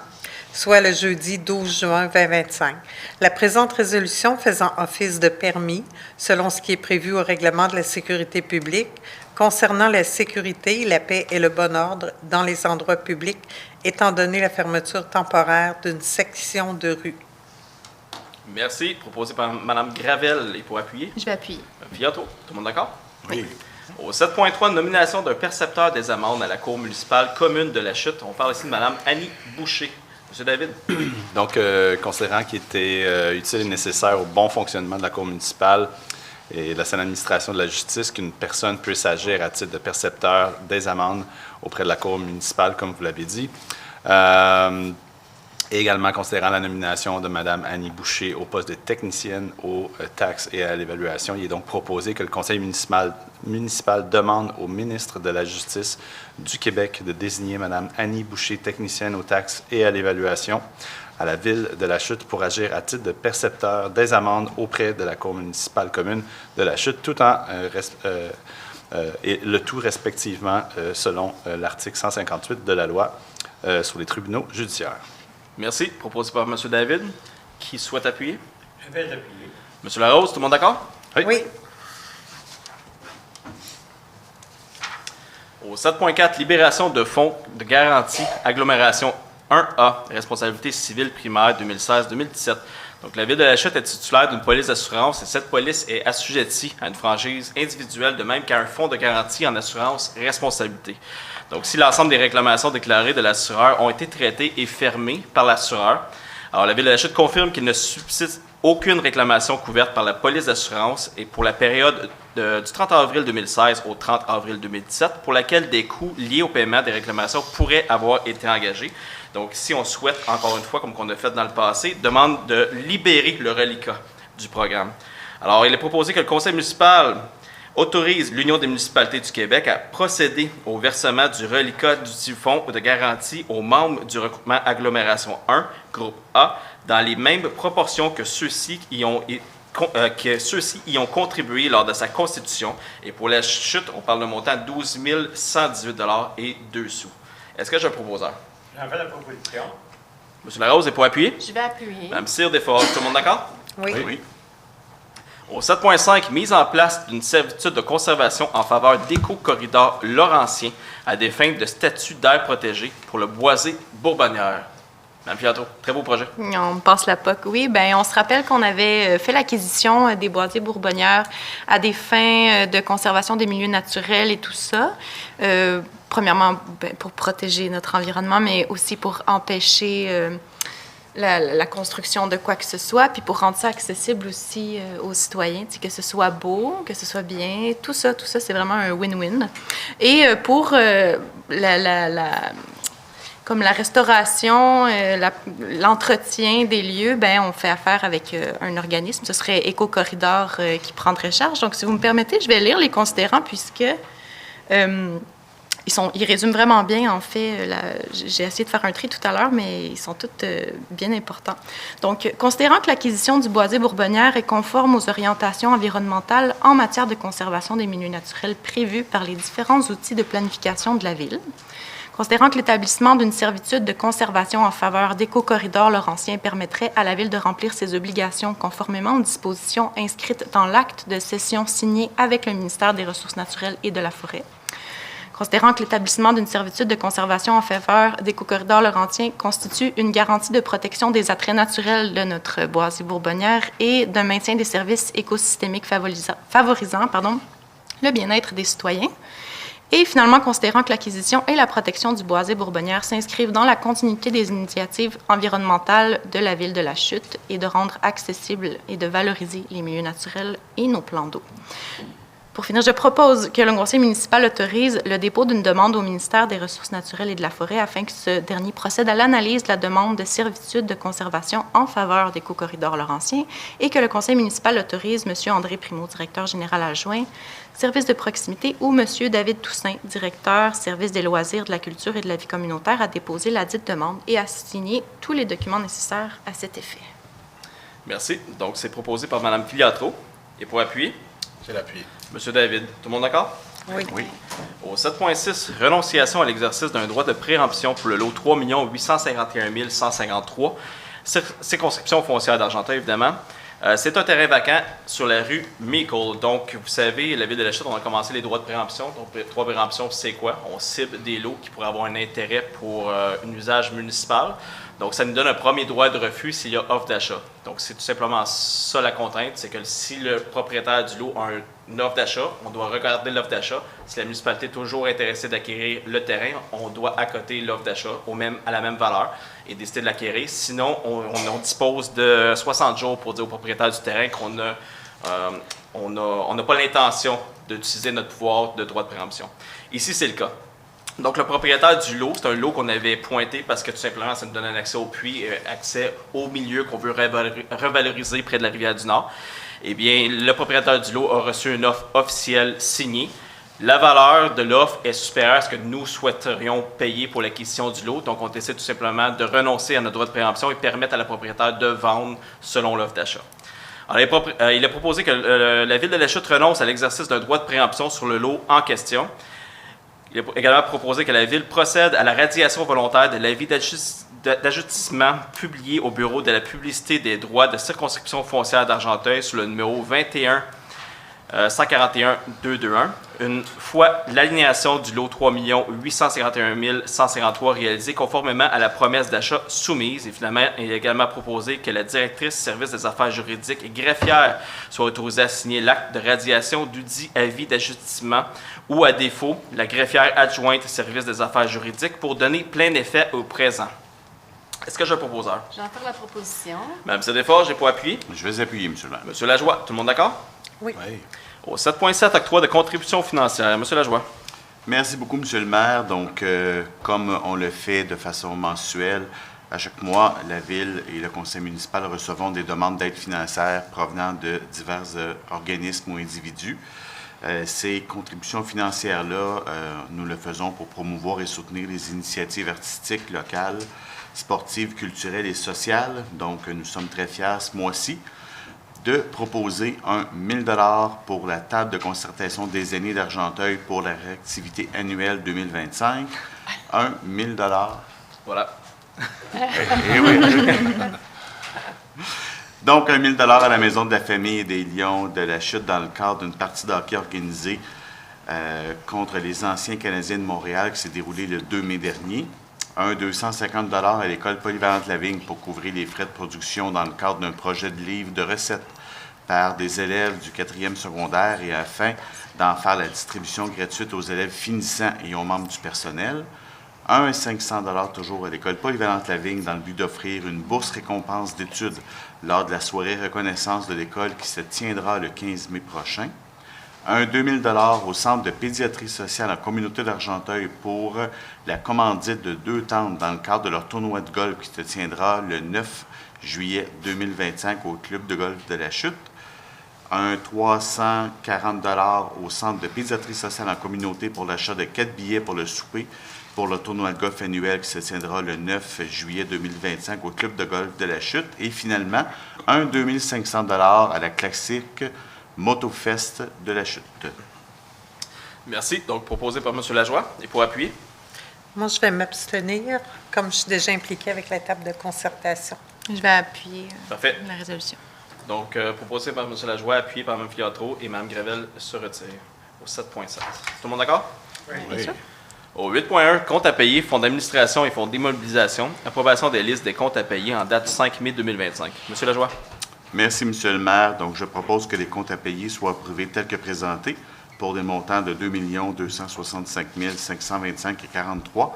soit le jeudi 12 juin 2025. La présente résolution faisant office de permis, selon ce qui est prévu au règlement de la sécurité publique, concernant la sécurité, la paix et le bon ordre dans les endroits publics, étant donné la fermeture temporaire d'une section de rue. Merci. Proposé par Mme Gravel. Et pour appuyer? Je vais appuyer. Fiato. Tout le monde d'accord? Oui. Au 7.3, nomination d'un percepteur des amendes à la Cour municipale commune de la Chute. On parle ici de Mme Annie Boucher. Monsieur David? Donc, considérant qu'il était utile et nécessaire au bon fonctionnement de la Cour municipale et de la saine administration de la justice qu'une personne puisse agir à titre de percepteur des amendes auprès de la Cour municipale, comme vous l'avez dit. Et également, considérant la nomination de Mme Annie Boucher au poste de technicienne aux taxes et à l'évaluation, il est donc proposé que le conseil municipal demande au ministre de la Justice du Québec de désigner Mme Annie Boucher, technicienne aux taxes et à l'évaluation, à la Ville de la Chute pour agir à titre de percepteur des amendes auprès de la Cour municipale commune de la Chute, tout en et le tout respectivement selon l'article 158 de la loi sur les tribunaux judiciaires. Merci. Proposé par M. David. Qui souhaite appuyer? Je vais l'appuyer. M. Larose, tout le monde d'accord? Oui. Au 7.4, libération de fonds de garantie agglomération 1A, responsabilité civile primaire 2016-2017. Donc, la Ville de la Chute est titulaire d'une police d'assurance et cette police est assujettie à une franchise individuelle, de même qu'à un fonds de garantie en assurance responsabilité. Donc, si l'ensemble des réclamations déclarées de l'assureur ont été traitées et fermées par l'assureur, alors la Ville de la Chute confirme qu'il ne subsiste aucune réclamation couverte par la police d'assurance et pour la période du 30 avril 2016 au 30 avril 2017, pour laquelle des coûts liés au paiement des réclamations pourraient avoir été engagés. Donc, si on souhaite, encore une fois, comme on a fait dans le passé, demande de libérer le reliquat du programme. Alors, il est proposé que le conseil municipal autorise l'Union des municipalités du Québec à procéder au versement du reliquat du fonds de garantie aux membres du regroupement Agglomération 1, groupe A, dans les mêmes proportions que ceux-ci y ont contribué lors de sa constitution. Et pour la chute, on parle d'un montant de 12 118 $ et 2 sous. Est-ce que j'ai un proposeur? J'en fais la proposition. M. Larose est pour appuyer? Je vais appuyer. Mme Cyr, Desforges, tout le monde d'accord? Oui. Au 7.5, mise en place d'une servitude de conservation en faveur d'Éco-Corridor Laurentien à des fins de statut d'air protégé pour le boisé Bourbonnière. Mme Pietro, très beau projet. On passe la POC. Oui, bien, on se rappelle qu'on avait fait l'acquisition des boisiers Bourbonnières à des fins de conservation des milieux naturels et tout ça. Premièrement, pour protéger notre environnement, mais aussi pour empêcher la construction de quoi que ce soit, puis pour rendre ça accessible aussi aux citoyens, que ce soit beau, que ce soit bien, tout ça, c'est vraiment un win-win. Et pour comme la restauration, l'entretien des lieux, ben on fait affaire avec un organisme. Ce serait Éco-Corridor qui prendrait charge. Donc, si vous me permettez, je vais lire les considérants puisque ils résument vraiment bien, en fait. J'ai essayé de faire un tri tout à l'heure, mais ils sont tous bien importants. Donc, considérant que l'acquisition du boisier Bourbonnière est conforme aux orientations environnementales en matière de conservation des milieux naturels prévues par les différents outils de planification de la Ville, considérant que l'établissement d'une servitude de conservation en faveur d'Éco-Corridor Laurentien permettrait à la Ville de remplir ses obligations conformément aux dispositions inscrites dans l'acte de cession signé avec le ministère des Ressources naturelles et de la Forêt, considérant que l'établissement d'une servitude de conservation en faveur d'Éco-Corridor Laurentien constitue une garantie de protection des attraits naturels de notre boisier Bourbonnière et d'un maintien des services écosystémiques favorisant le bien-être des citoyens, et finalement, considérant que l'acquisition et la protection du boisier Bourbonnière s'inscrivent dans la continuité des initiatives environnementales de la Ville de la Chute et de rendre accessibles et de valoriser les milieux naturels et nos plans d'eau. Pour finir, je propose que le conseil municipal autorise le dépôt d'une demande au ministère des Ressources naturelles et de la Forêt afin que ce dernier procède à l'analyse de la demande de servitude de conservation en faveur d'Éco-Corridor Laurentien et que le conseil municipal autorise M. André Primeau, directeur général adjoint, service de proximité, ou M. David Toussaint, directeur, service des loisirs, de la culture et de la vie communautaire, à déposer la dite demande et à signer tous les documents nécessaires à cet effet. Merci. Donc, c'est proposé par Mme Filiatro. Et pour appuyer? J'ai l'appui. Monsieur David, tout le monde d'accord? Oui. Au 7.6, renonciation à l'exercice d'un droit de préemption pour le lot 3 851 153, circonscription foncière d'Argenteuil, évidemment. C'est un terrain vacant sur la rue Meikle. Donc, vous savez, la Ville de la Chute, on a commencé les droits de préemption. Donc, les droits de préemption, c'est quoi? On cible des lots qui pourraient avoir un intérêt pour un usage municipal. Donc, ça nous donne un premier droit de refus s'il y a offre d'achat. Donc, c'est tout simplement ça la contrainte, c'est que si le propriétaire du lot a une offre d'achat, on doit regarder l'offre d'achat. Si la municipalité est toujours intéressée d'acquérir le terrain, on doit accoter l'offre d'achat à la même valeur et décider de l'acquérir. Sinon, on dispose de 60 jours pour dire au propriétaire du terrain qu'on n'a pas l'intention d'utiliser notre pouvoir de droit de préemption. Ici, c'est le cas. Donc, le propriétaire du lot, c'est un lot qu'on avait pointé parce que tout simplement, ça nous donne un accès au puits, accès au milieu qu'on veut revaloriser près de la rivière du Nord. Eh bien, le propriétaire du lot a reçu une offre officielle signée. La valeur de l'offre est supérieure à ce que nous souhaiterions payer pour l'acquisition du lot. Donc, on décide tout simplement de renoncer à notre droit de préemption et permettre à la propriétaire de vendre selon l'offre d'achat. Alors, il est proposé que la Ville de la Chute renonce à l'exercice d'un droit de préemption sur le lot en question. Il est également proposé que la Ville procède à la radiation volontaire de l'avis d'ajustissement publié au Bureau de la publicité des droits de circonscription foncière d'Argenteuil sur le numéro 21 141-221. Une fois l'alignation du lot 3 851 153 réalisé conformément à la promesse d'achat soumise. Et finalement, il est également proposé que la directrice service des affaires juridiques et greffière soit autorisée à signer l'acte de radiation du dit avis d'ajustement ou, à défaut, la greffière adjointe service des affaires juridiques pour donner plein effet au présent. Est-ce que j'ai un proposeur? J'en faire la proposition. Mme Sédéfort, j'ai pour appuyer. Je vais appuyer, M. le maire. M. Lajoie, tout le monde d'accord? Oui. Au 7.7, octroi de contribution financière. M. Lajoie. Merci beaucoup, M. le maire. Donc, comme on le fait de façon mensuelle, à chaque mois, la Ville et le Conseil municipal recevons des demandes d'aide financière provenant de divers organismes ou individus. Ces contributions financières-là, nous le faisons pour promouvoir et soutenir les initiatives artistiques locales, sportives, culturelles et sociales. Donc, nous sommes très fiers ce mois-ci de proposer un 1 000 $ pour la table de concertation des aînés d'Argenteuil pour la réactivité annuelle 2025. 1 000 $. Voilà. Eh oui. Donc, 1 000 $ à la Maison de la Famille et des Lions de la Chute dans le cadre d'une partie de hockey organisée contre les anciens Canadiens de Montréal qui s'est déroulée le 2 mai dernier. 250 $ à l'École polyvalente La Vigne pour couvrir les frais de production dans le cadre d'un projet de livre de recettes par des élèves du 4e secondaire et afin d'en faire la distribution gratuite aux élèves finissants et aux membres du personnel. 500 $ toujours à l'École polyvalente La Vigne dans le but d'offrir une bourse récompense d'études lors de la soirée reconnaissance de l'école qui se tiendra le 15 mai prochain. 2 000 $ au Centre de pédiatrie sociale en communauté d'Argenteuil pour la commandite de 2 tentes dans le cadre de leur tournoi de golf qui se tiendra le 9 juillet 2025 au Club de golf de la Chute. 340 $ au Centre de pédiatrie sociale en communauté pour l'achat de 4 billets pour le souper pour le tournoi de golf annuel qui se tiendra le 9 juillet 2025 au Club de golf de la Chute. Et finalement, 2 500 $ à la classique Motofest de la Chute. Merci. Donc, proposé par M. Lajoie. Et pour appuyer? Moi, je vais m'abstenir, comme je suis déjà impliquée avec la table de concertation. Je vais appuyer Parfait. la résolution. Donc, proposé par M. Lajoie, appuyé par Mme Filiatro et Mme Gravel se retire au 7.7. Tout le monde d'accord? Bien sûr. Au 8.1, comptes à payer, fonds d'administration et fonds d'immobilisation, approbation des listes des comptes à payer en date 5 mai 2025. M. Lajoie. Merci, M. le maire. Donc, je propose que les comptes à payer soient approuvés tels que présentés pour des montants de 2 265 525,43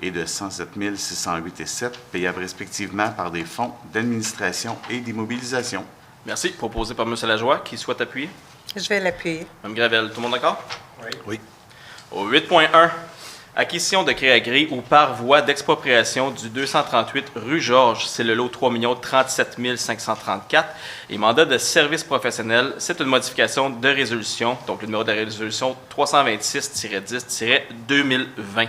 et de 107 608,7, payables respectivement par des fonds d'administration et d'immobilisation. Merci. Proposé par M. Lajoie, qui souhaite appuyer. Je vais l'appuyer. Mme Gravel, tout le monde d'accord? Oui. Au 8.1, acquisition de créagris ou par voie d'expropriation du 238 rue Georges, c'est le lot 3 37 534, et mandat de service professionnel, c'est une modification de résolution, donc le numéro de résolution 326-10-2020.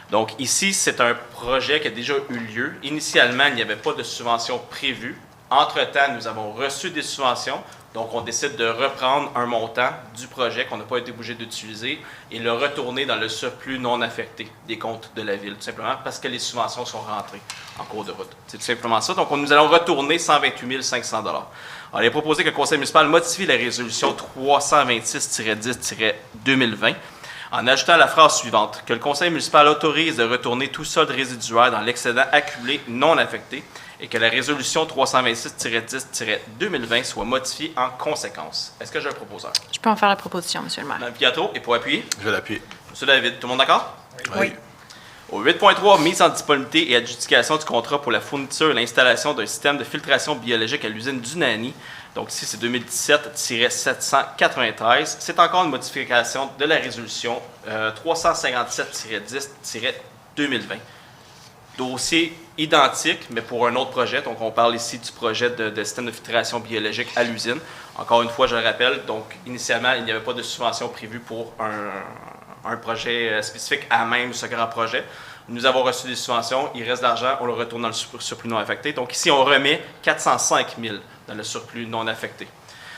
Donc ici, c'est un projet qui a déjà eu lieu. Initialement, il n'y avait pas de subvention prévue. Entre-temps, nous avons reçu des subventions. Donc, on décide de reprendre un montant du projet qu'on n'a pas été obligé d'utiliser et le retourner dans le surplus non affecté des comptes de la Ville, tout simplement parce que les subventions sont rentrées en cours de route. C'est tout simplement ça. Donc, nous allons retourner 128 500 $. On a proposé que le Conseil municipal modifie la résolution 326-10-2020 en ajoutant la phrase suivante, que le Conseil municipal autorise de retourner tout solde résiduaire dans l'excédent accumulé non affecté et que la résolution 326-10-2020 soit modifiée en conséquence. Est-ce que j'ai un proposeur? Je peux en faire la proposition, M. le maire. Mme Piatro, et pour appuyer? Je vais l'appuyer. M. David, tout le monde d'accord? Oui. Au 8.3, mise en disponibilité et adjudication du contrat pour la fourniture et l'installation d'un système de filtration biologique à l'usine d'Unani. Donc ici, c'est 2017-793. C'est encore une modification de la résolution 357-10-2020. Dossier identique, mais pour un autre projet. Donc, on parle ici du projet de système de filtration biologique à l'usine. Encore une fois, je le rappelle, donc initialement, il n'y avait pas de subvention prévue pour un projet spécifique à même ce grand projet. Nous avons reçu des subventions, il reste de l'argent, on le retourne dans le surplus non affecté. Donc ici, on remet 405 000 dans le surplus non affecté.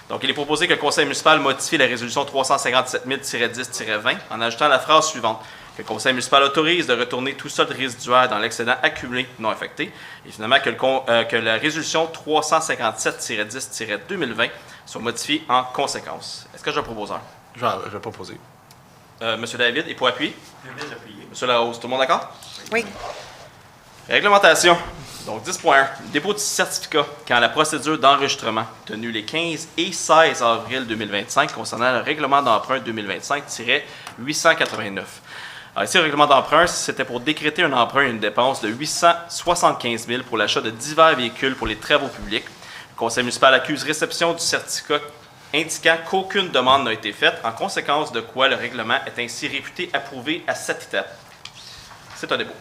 Donc, il est proposé que le Conseil municipal modifie la résolution 357 000-10-20 en ajoutant la phrase suivante, que le Conseil municipal autorise de retourner tout solde résiduaire dans l'excédent accumulé non affecté, et finalement que la résolution 357-10-2020 soit modifié en conséquence. Est-ce que j'ai un proposeur? Je vais proposer. Monsieur David, et pour appuyer? Je vais l'appuyer. Monsieur Larose, tout le monde d'accord? Oui. Réglementation. Donc, 10.1. Dépôt du certificat quand la procédure d'enregistrement tenue les 15 et 16 avril 2025 concernant le règlement d'emprunt 2025-889. Alors, ici, le règlement d'emprunt, c'était pour décréter un emprunt et une dépense de 875 000 pour l'achat de divers véhicules pour les travaux publics. Le conseil municipal accuse réception du certificat indiquant qu'aucune demande n'a été faite, en conséquence de quoi le règlement est ainsi réputé approuvé à cette étape. C'est un dépôt.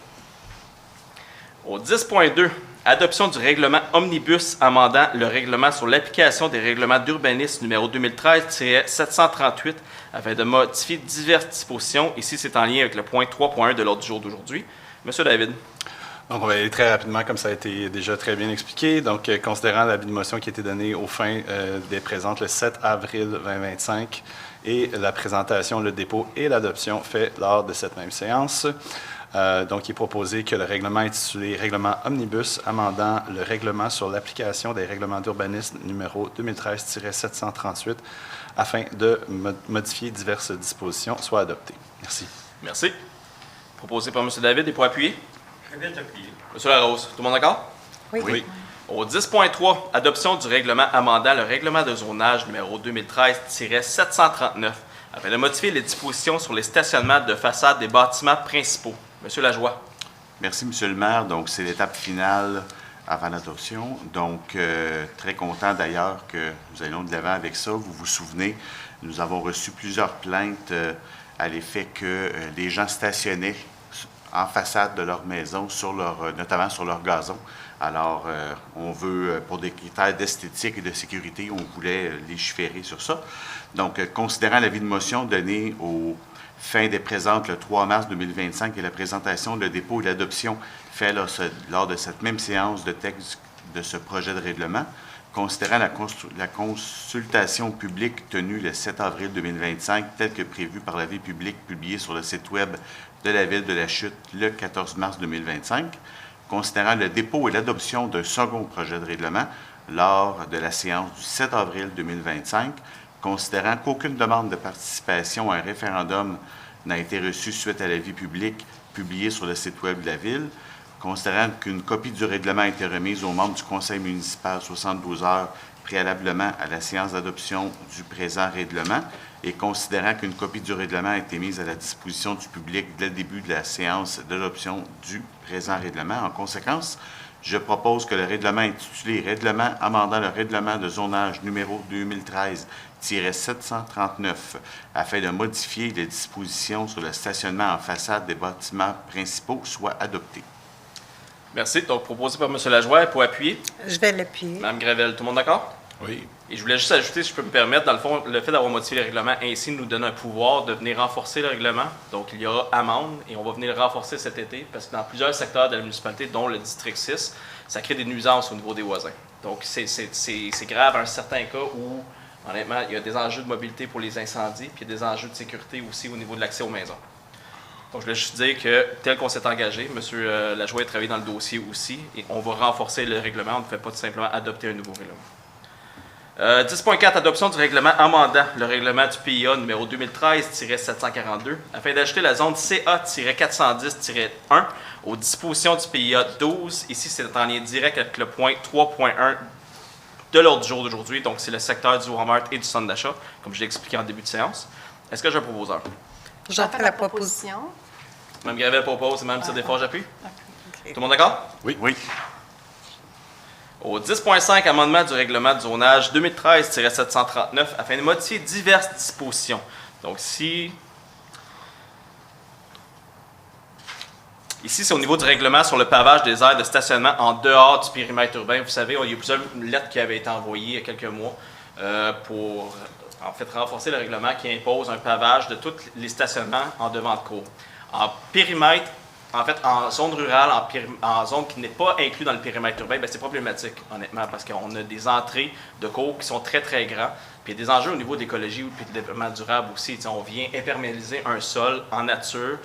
Au 10.2, adoption du règlement Omnibus amendant le règlement sur l'application des règlements d'urbanisme numéro 2013-738 afin de modifier diverses dispositions. Ici, c'est en lien avec le point 3.1 de l'ordre du jour d'aujourd'hui. Monsieur David. Donc, on va aller très rapidement, comme ça a été déjà très bien expliqué. Donc, considérant l'avis de motion qui a été donné aux fins des présentes le 7 avril 2025 et la présentation, le dépôt et l'adoption fait lors de cette même séance. Donc, il est proposé que le règlement intitulé « Règlement Omnibus amendant le règlement sur l'application des règlements d'urbanisme numéro 2013-738 afin de modifier diverses dispositions » soit adopté. Merci. Merci. Proposé par M. David et pour appuyer. Je vais l'appuyer. M. Larose, tout le monde d'accord? Oui. Oui. Au 10.3, adoption du règlement amendant le règlement de zonage numéro 2013-739 afin de modifier les dispositions sur les stationnements de façade des bâtiments principaux. Monsieur Lajoie. Merci, Monsieur le maire. Donc, c'est l'étape finale avant l'adoption. Donc, très content d'ailleurs que nous allons de l'avant avec ça. Vous vous souvenez, nous avons reçu plusieurs plaintes à l'effet que les gens stationnaient en façade de leur maison, notamment sur leur gazon. Alors, on veut, pour des critères d'esthétique et de sécurité, on voulait légiférer sur ça. Donc, considérant l'avis de motion donné aux fins des présentes le 3 mars 2025 et la présentation, le dépôt et l'adoption fait lors de cette même séance de texte de ce projet de règlement, considérant la consultation publique tenue le 7 avril 2025, telle que prévue par l'avis public publié sur le site Web de la Ville de la Chute le 14 mars 2025, considérant le dépôt et l'adoption d'un second projet de règlement lors de la séance du 7 avril 2025, considérant qu'aucune demande de participation à un référendum n'a été reçue suite à l'avis public publié sur le site Web de la Ville, considérant qu'une copie du règlement a été remise aux membres du conseil municipal 72 heures préalablement à la séance d'adoption du présent règlement et considérant qu'une copie du règlement a été mise à la disposition du public dès le début de la séance d'adoption du présent règlement. En conséquence, je propose que le règlement intitulé « Règlement amendant le règlement de zonage numéro 2013-739 afin de modifier les dispositions sur le stationnement en façade des bâtiments principaux » soit adopté. Merci. Donc, proposé par M. Lajoie pour appuyer. Je vais l'appuyer. Mme Gravel, tout le monde d'accord? Oui. Et je voulais juste ajouter, si je peux me permettre, dans le fond, le fait d'avoir modifié le règlement ainsi nous donne un pouvoir de venir renforcer le règlement. Donc, il y aura amende et on va venir le renforcer cet été parce que dans plusieurs secteurs de la municipalité, dont le district 6, ça crée des nuisances au niveau des voisins. Donc, c'est grave à un certain cas où, honnêtement, il y a des enjeux de mobilité pour les incendies puis il y a des enjeux de sécurité aussi au niveau de l'accès aux maisons. Donc, je voulais juste dire que, tel qu'on s'est engagé, M. Lajoie a travaillé dans le dossier aussi et on va renforcer le règlement. On ne fait pas tout simplement adopter un nouveau règlement. 10.4, adoption du règlement amendant le règlement du PIA numéro 2013-742 afin d'ajouter la zone CA-410-1 aux dispositions du PIA 12. Ici, c'est en lien direct avec le point 3.1 de l'ordre du jour d'aujourd'hui. Donc, c'est le secteur du Walmart et du centre d'achat, comme je l'ai expliqué en début de séance. Est-ce que j'ai un proposeur? J'en fais la proposition. Mme Gravel propose et Mme Tire-Desforges j'appuie. Tout le monde d'accord? Oui. Oui. Au 10.5, amendement du règlement de zonage 2013-739 afin de modifier diverses dispositions. Donc, ici, c'est au niveau du règlement sur le pavage des aires de stationnement en dehors du périmètre urbain. Vous savez, il y a plusieurs lettres qui avaient été envoyées il y a quelques mois pour en fait renforcer le règlement qui impose un pavage de tous les stationnements en devant de cour. En périmètre, en fait, en zone rurale, en zone qui n'est pas inclue dans le périmètre urbain, c'est problématique, honnêtement, parce qu'on a des entrées de cours qui sont très, très grands. Puis il y a des enjeux au niveau d'écologie et de développement durable aussi. On vient imperméabiliser un sol en nature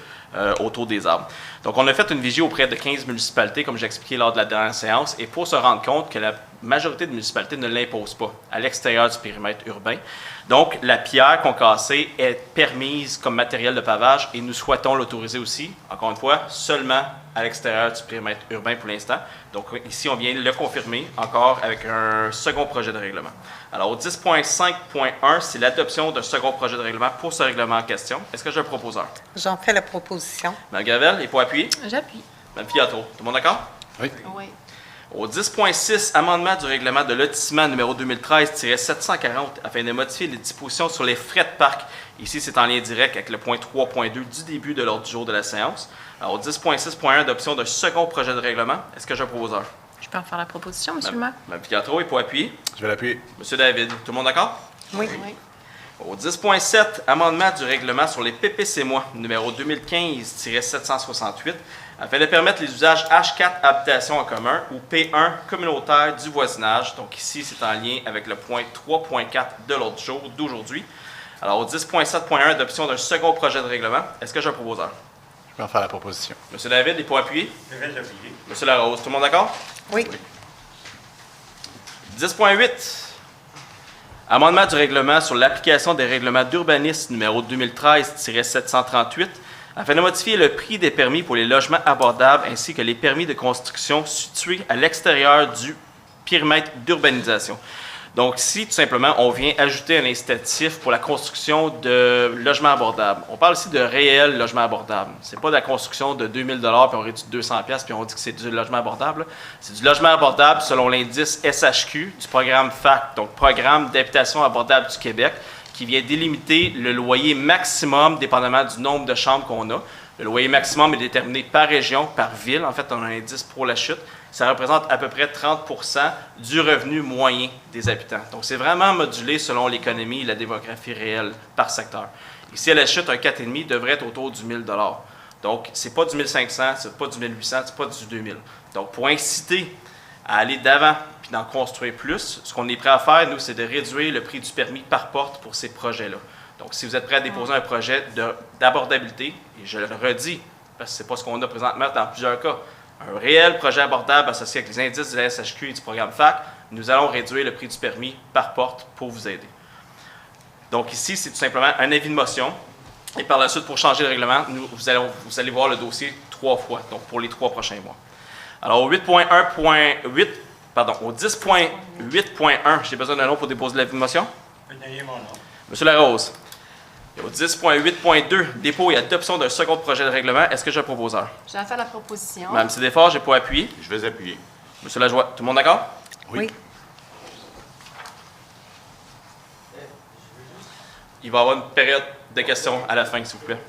autour des arbres. Donc, on a fait une vigie auprès de 15 municipalités, comme j'ai expliqué lors de la dernière séance, et pour se rendre compte que majorité de municipalités ne l'imposent pas à l'extérieur du périmètre urbain. Donc, la pierre concassée est permise comme matériel de pavage et nous souhaitons l'autoriser aussi, encore une fois, seulement à l'extérieur du périmètre urbain pour l'instant. Donc, ici, on vient le confirmer encore avec un second projet de règlement. Alors, au 10.5.1, c'est l'adoption d'un second projet de règlement pour ce règlement en question. Est-ce que j'ai un proposeur? J'en fais la proposition. Mme Gravel, et pour appuyer? J'appuie. Mme Fiato, tout le monde d'accord? Oui. Oui. Au 10.6, amendement du règlement de lotissement numéro 2013-740 afin de modifier les dispositions sur les frais de parc. Ici, c'est en lien direct avec le point 3.2 du début de l'ordre du jour de la séance. Alors, au 10.6.1, adoption d'un second projet de règlement. Est-ce que j'ai un proposeur? Je peux en faire la proposition, M. le maire? Mme Fiatro, et pour appuyer? Je vais l'appuyer. M. David, tout le monde d'accord? Oui. Oui. Au 10.7, amendement du règlement sur les PPC-moi numéro 2015-768 afin de permettre les usages H4 habitation en commun ou P1 communautaire du voisinage. Donc ici, c'est en lien avec le point 3.4 de l'ordre du jour d'aujourd'hui. Alors au 10.7.1, adoption d'un second projet de règlement. Est-ce que j'ai un proposeur? Je vais en faire la proposition. M. David, et pour appuyer? Je vais l'appuyer. M. Larose, tout le monde d'accord? Oui. 10.8. Amendement du règlement sur l'application des règlements d'urbanisme numéro 2013-738 afin de modifier le prix des permis pour les logements abordables ainsi que les permis de construction situés à l'extérieur du périmètre d'urbanisation. Donc ici, tout simplement, on vient ajouter un incitatif pour la construction de logements abordables. On parle ici de réels logements abordables. C'est pas de la construction de 2000 $ puis on réduit 200 $ puis on dit que c'est du logement abordable. C'est du logement abordable selon l'indice SHQ du programme FAC, donc Programme d'habitation abordable du Québec, qui vient délimiter le loyer maximum dépendamment du nombre de chambres qu'on a. Le loyer maximum est déterminé par région, par ville. En fait, on a un indice pour la chute. Ça représente à peu près 30 % du revenu moyen des habitants. Donc, c'est vraiment modulé selon l'économie et la démographie réelle par secteur. Ici, à la chute, un 4,5 devrait être autour du 1 000 $. Donc, ce n'est pas du 1 500, ce n'est pas du 1 800, ce n'est pas du 2 000. Donc, pour inciter à aller d'avant puis d'en construire plus, ce qu'on est prêt à faire, nous, c'est de réduire le prix du permis par porte pour ces projets-là. Donc, si vous êtes prêt à déposer un projet d'abordabilité, et je le redis, parce que ce n'est pas ce qu'on a présentement dans plusieurs cas, un réel projet abordable associé avec les indices de la SHQ et du programme FAC, nous allons réduire le prix du permis par porte pour vous aider. Donc ici, c'est tout simplement un avis de motion. Et par la suite, pour changer le règlement, vous allez voir le dossier 3 fois, donc pour les 3 prochains mois. Alors au 10.8.1, j'ai besoin d'un nom pour déposer l'avis de motion. Je vais donner mon nom. Monsieur Larose. Et au 10.8.2, dépôt et adoption d'un second projet de règlement. Est-ce que j'ai un proposeur? Je vais en faire la proposition. Mme Cédéfort, j'ai pas appuyé. Je vais appuyer. Monsieur Lajoie, tout le monde d'accord? Oui. Il va y avoir une période de questions à la fin, s'il vous plaît.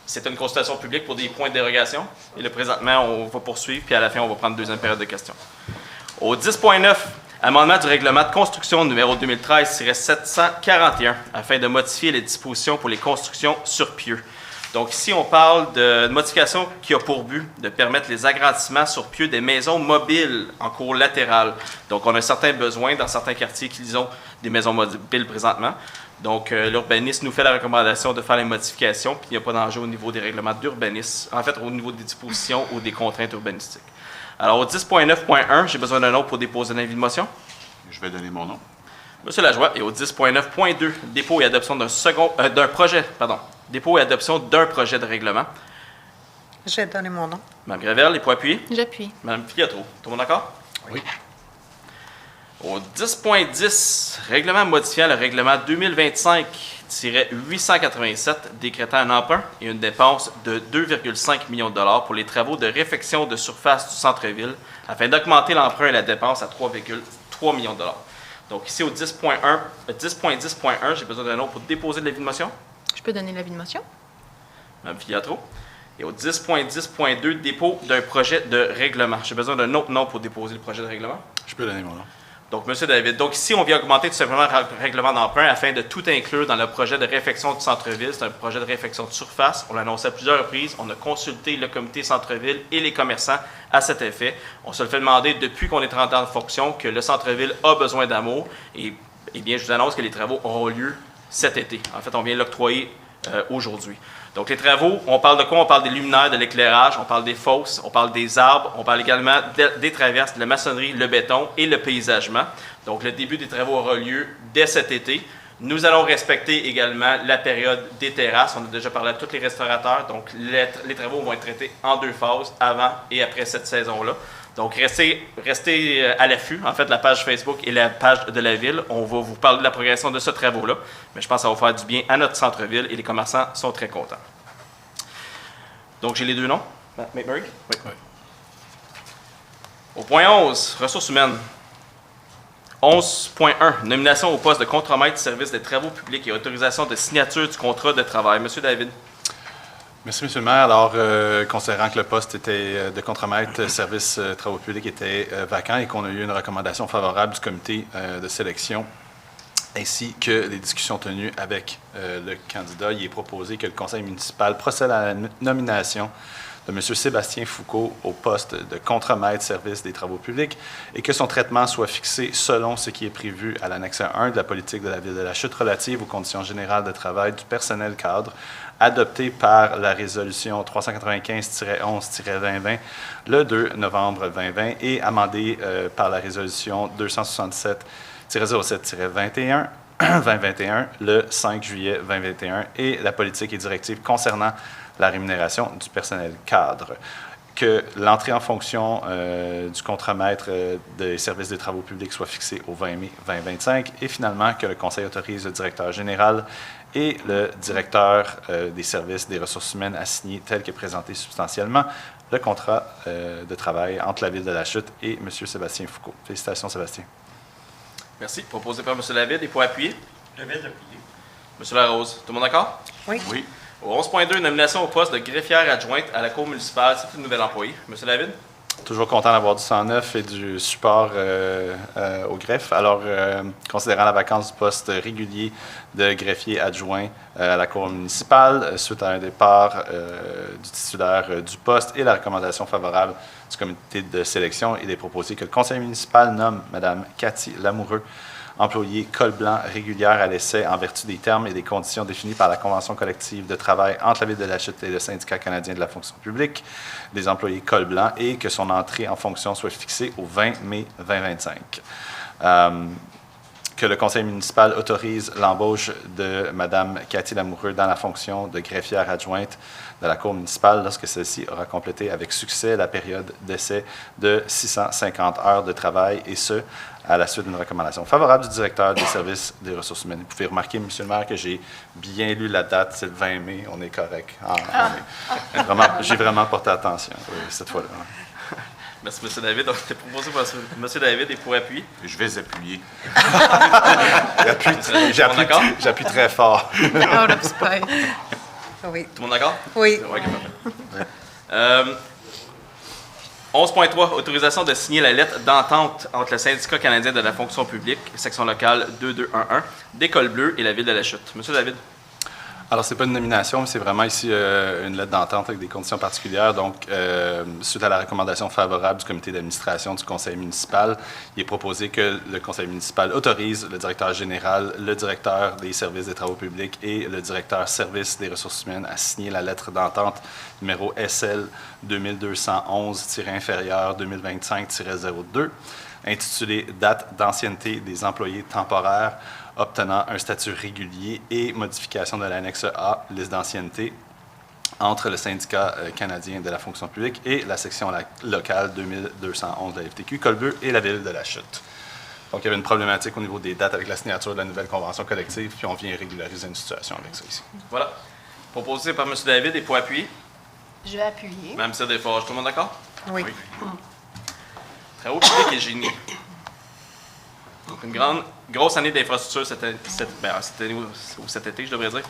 C'est une consultation publique pour des points de dérogation. Et là, présentement, on va poursuivre, puis à la fin, on va prendre une deuxième période de questions. Au 10.9, amendement du règlement de construction numéro 2013-741 afin de modifier les dispositions pour les constructions sur pieux. Donc ici, on parle de modification qui a pour but de permettre les agrandissements sur pieux des maisons mobiles en cours latéral. Donc on a certains besoins dans certains quartiers qui ont des maisons mobiles présentement. Donc l'urbanisme nous fait la recommandation de faire les modifications, puis il n'y a pas d'enjeu au niveau des règlements d'urbanisme, en fait au niveau des dispositions ou des contraintes urbanistiques. Alors au 10.9.1, j'ai besoin d'un nom pour déposer un avis de motion. Je vais donner mon nom. Monsieur Lajoie, et au 10.9.2, dépôt et adoption dépôt et adoption d'un projet de règlement. Je vais donner mon nom. Mme Gravel, les points appuyés. J'appuie. Mme Pietro, tout le monde d'accord? Oui. Au 10.10, règlement modifiant le règlement 2025-887, décrétant un emprunt et une dépense de 2,5 millions de $, pour les travaux de réfection de surface du centre-ville, afin d'augmenter l'emprunt et la dépense à 3,3 millions de $. Donc ici, au 10.10.1, j'ai besoin d'un nom pour déposer de l'avis de motion. Je peux donner l'avis de motion? Mme Fiatro. Et au 10.10.2, dépôt d'un projet de règlement. J'ai besoin d'un autre nom pour déposer le projet de règlement. Je peux donner mon nom. Donc, M. David. Donc ici, on vient augmenter tout simplement le règlement d'emprunt afin de tout inclure dans le projet de réfection du centre-ville. C'est un projet de réfection de surface. On l'a annoncé à plusieurs reprises. On a consulté le comité centre-ville et les commerçants à cet effet. On se le fait demander depuis qu'on est rentré en fonction que le centre-ville a besoin d'amour. Et bien, je vous annonce que les travaux auront lieu cet été. En fait, on vient l'octroyer aujourd'hui. Donc, les travaux, on parle de quoi? On parle des luminaires, de l'éclairage, on parle des fosses, on parle des arbres, on parle également des traverses, de la maçonnerie, le béton et le paysagement. Donc, le début des travaux aura lieu dès cet été. Nous allons respecter également la période des terrasses. On a déjà parlé à tous les restaurateurs. Donc, les travaux vont être traités en 2 phases, avant et après cette saison-là. Donc, restez à l'affût, en fait, la page Facebook et la page de la Ville. On va vous parler de la progression de ce travaux-là. Mais je pense que ça va faire du bien à notre centre-ville et les commerçants sont très contents. Donc, j'ai les 2 noms. McMurray? Oui. Au point 11, ressources humaines. 11.1, nomination au poste de contremaître service des travaux publics et autorisation de signature du contrat de travail. Monsieur David. Merci, M. le maire. Alors, considérant que le poste était de contremaître service travaux publics était vacant et qu'on a eu une recommandation favorable du comité de sélection, ainsi que les discussions tenues avec le candidat, il est proposé que le conseil municipal procède à la nomination de M. Sébastien Foucault au poste de contremaître service des travaux publics et que son traitement soit fixé selon ce qui est prévu à l'annexe 1 de la politique de la Ville de la Chute relative aux conditions générales de travail du personnel cadre adoptée par la résolution 395-11-2020 le 2 novembre 2020 et amendée par la résolution 267-07-21 2021 le 5 juillet 2021 et la politique et directive concernant la rémunération du personnel cadre, que l'entrée en fonction du contremaître des services des travaux publics soit fixée au 20 mai 2025 et finalement que le Conseil autorise le directeur général et le directeur des services des ressources humaines à signer tel que présenté substantiellement le contrat de travail entre la Ville de la Chute et M. Sébastien Foucault. Félicitations, Sébastien. Merci. Proposé par M. David et pour appuyer. David appuyé. M. Larose. Tout le monde d'accord? Oui. Oui. Au 11.2, nomination au poste de greffière adjointe à la Cour municipale. C'est une nouvelle employée. M. David? Toujours content d'avoir du 109 et du support au greffe. Alors, considérant la vacance du poste régulier de greffier adjoint à la Cour municipale, suite à un départ du titulaire du poste et la recommandation favorable du comité de sélection, il est proposé que le conseil municipal nomme Mme Cathy Lamoureux employée col blanc régulière à l'essai en vertu des termes et des conditions définis par la Convention collective de travail entre la Ville de la Chute et le Syndicat canadien de la fonction publique des employés col blanc et que son entrée en fonction soit fixée au 20 mai 2025. Que le conseil municipal autorise l'embauche de Mme Cathy Lamoureux dans la fonction de greffière adjointe de la Cour municipale lorsque celle-ci aura complété avec succès la période d'essai de 650 heures de travail et ce, à la suite d'une recommandation favorable du directeur des services des ressources humaines. Vous pouvez remarquer, M. le maire, que j'ai bien lu la date, c'est le 20 mai, on est correct. J'ai vraiment porté attention cette fois-là. Merci, M. David. Donc, c'était proposé par M. David et pour appuyer. Je vais appuyer. J'appuie très fort. Out of spite. Oui. Tout le monde d'accord? Oui. Ouais, parfait. 11.3, autorisation de signer la lettre d'entente entre le Syndicat canadien de la fonction publique, section locale 2211, d'École Bleue et la Ville de la Chute. Monsieur David. Alors, ce n'est pas une nomination, mais c'est vraiment ici une lettre d'entente avec des conditions particulières. Donc, suite à la recommandation favorable du comité d'administration du conseil municipal, il est proposé que le conseil municipal autorise le directeur général, le directeur des services des travaux publics et le directeur service des ressources humaines à signer la lettre d'entente numéro SL 2211-inférieur 2025-02, intitulée « Date d'ancienneté des employés temporaires obtenant un statut régulier et modification de l'annexe A, liste d'ancienneté, entre le syndicat canadien de la fonction publique et la section locale 2211 de la FTQ, Colbeux et la Ville de la Chute. Donc, il y avait une problématique au niveau des dates avec la signature de la nouvelle convention collective, puis on vient régulariser une situation avec ça ici. Voilà. Proposé par M. David et pour appuyer. Je vais appuyer. Mme Cyr Desforges. Tout le monde d'accord? Oui. Travaux publics et génie. Donc, une grosse année d'infrastructure cette année ou cet été, je devrais dire.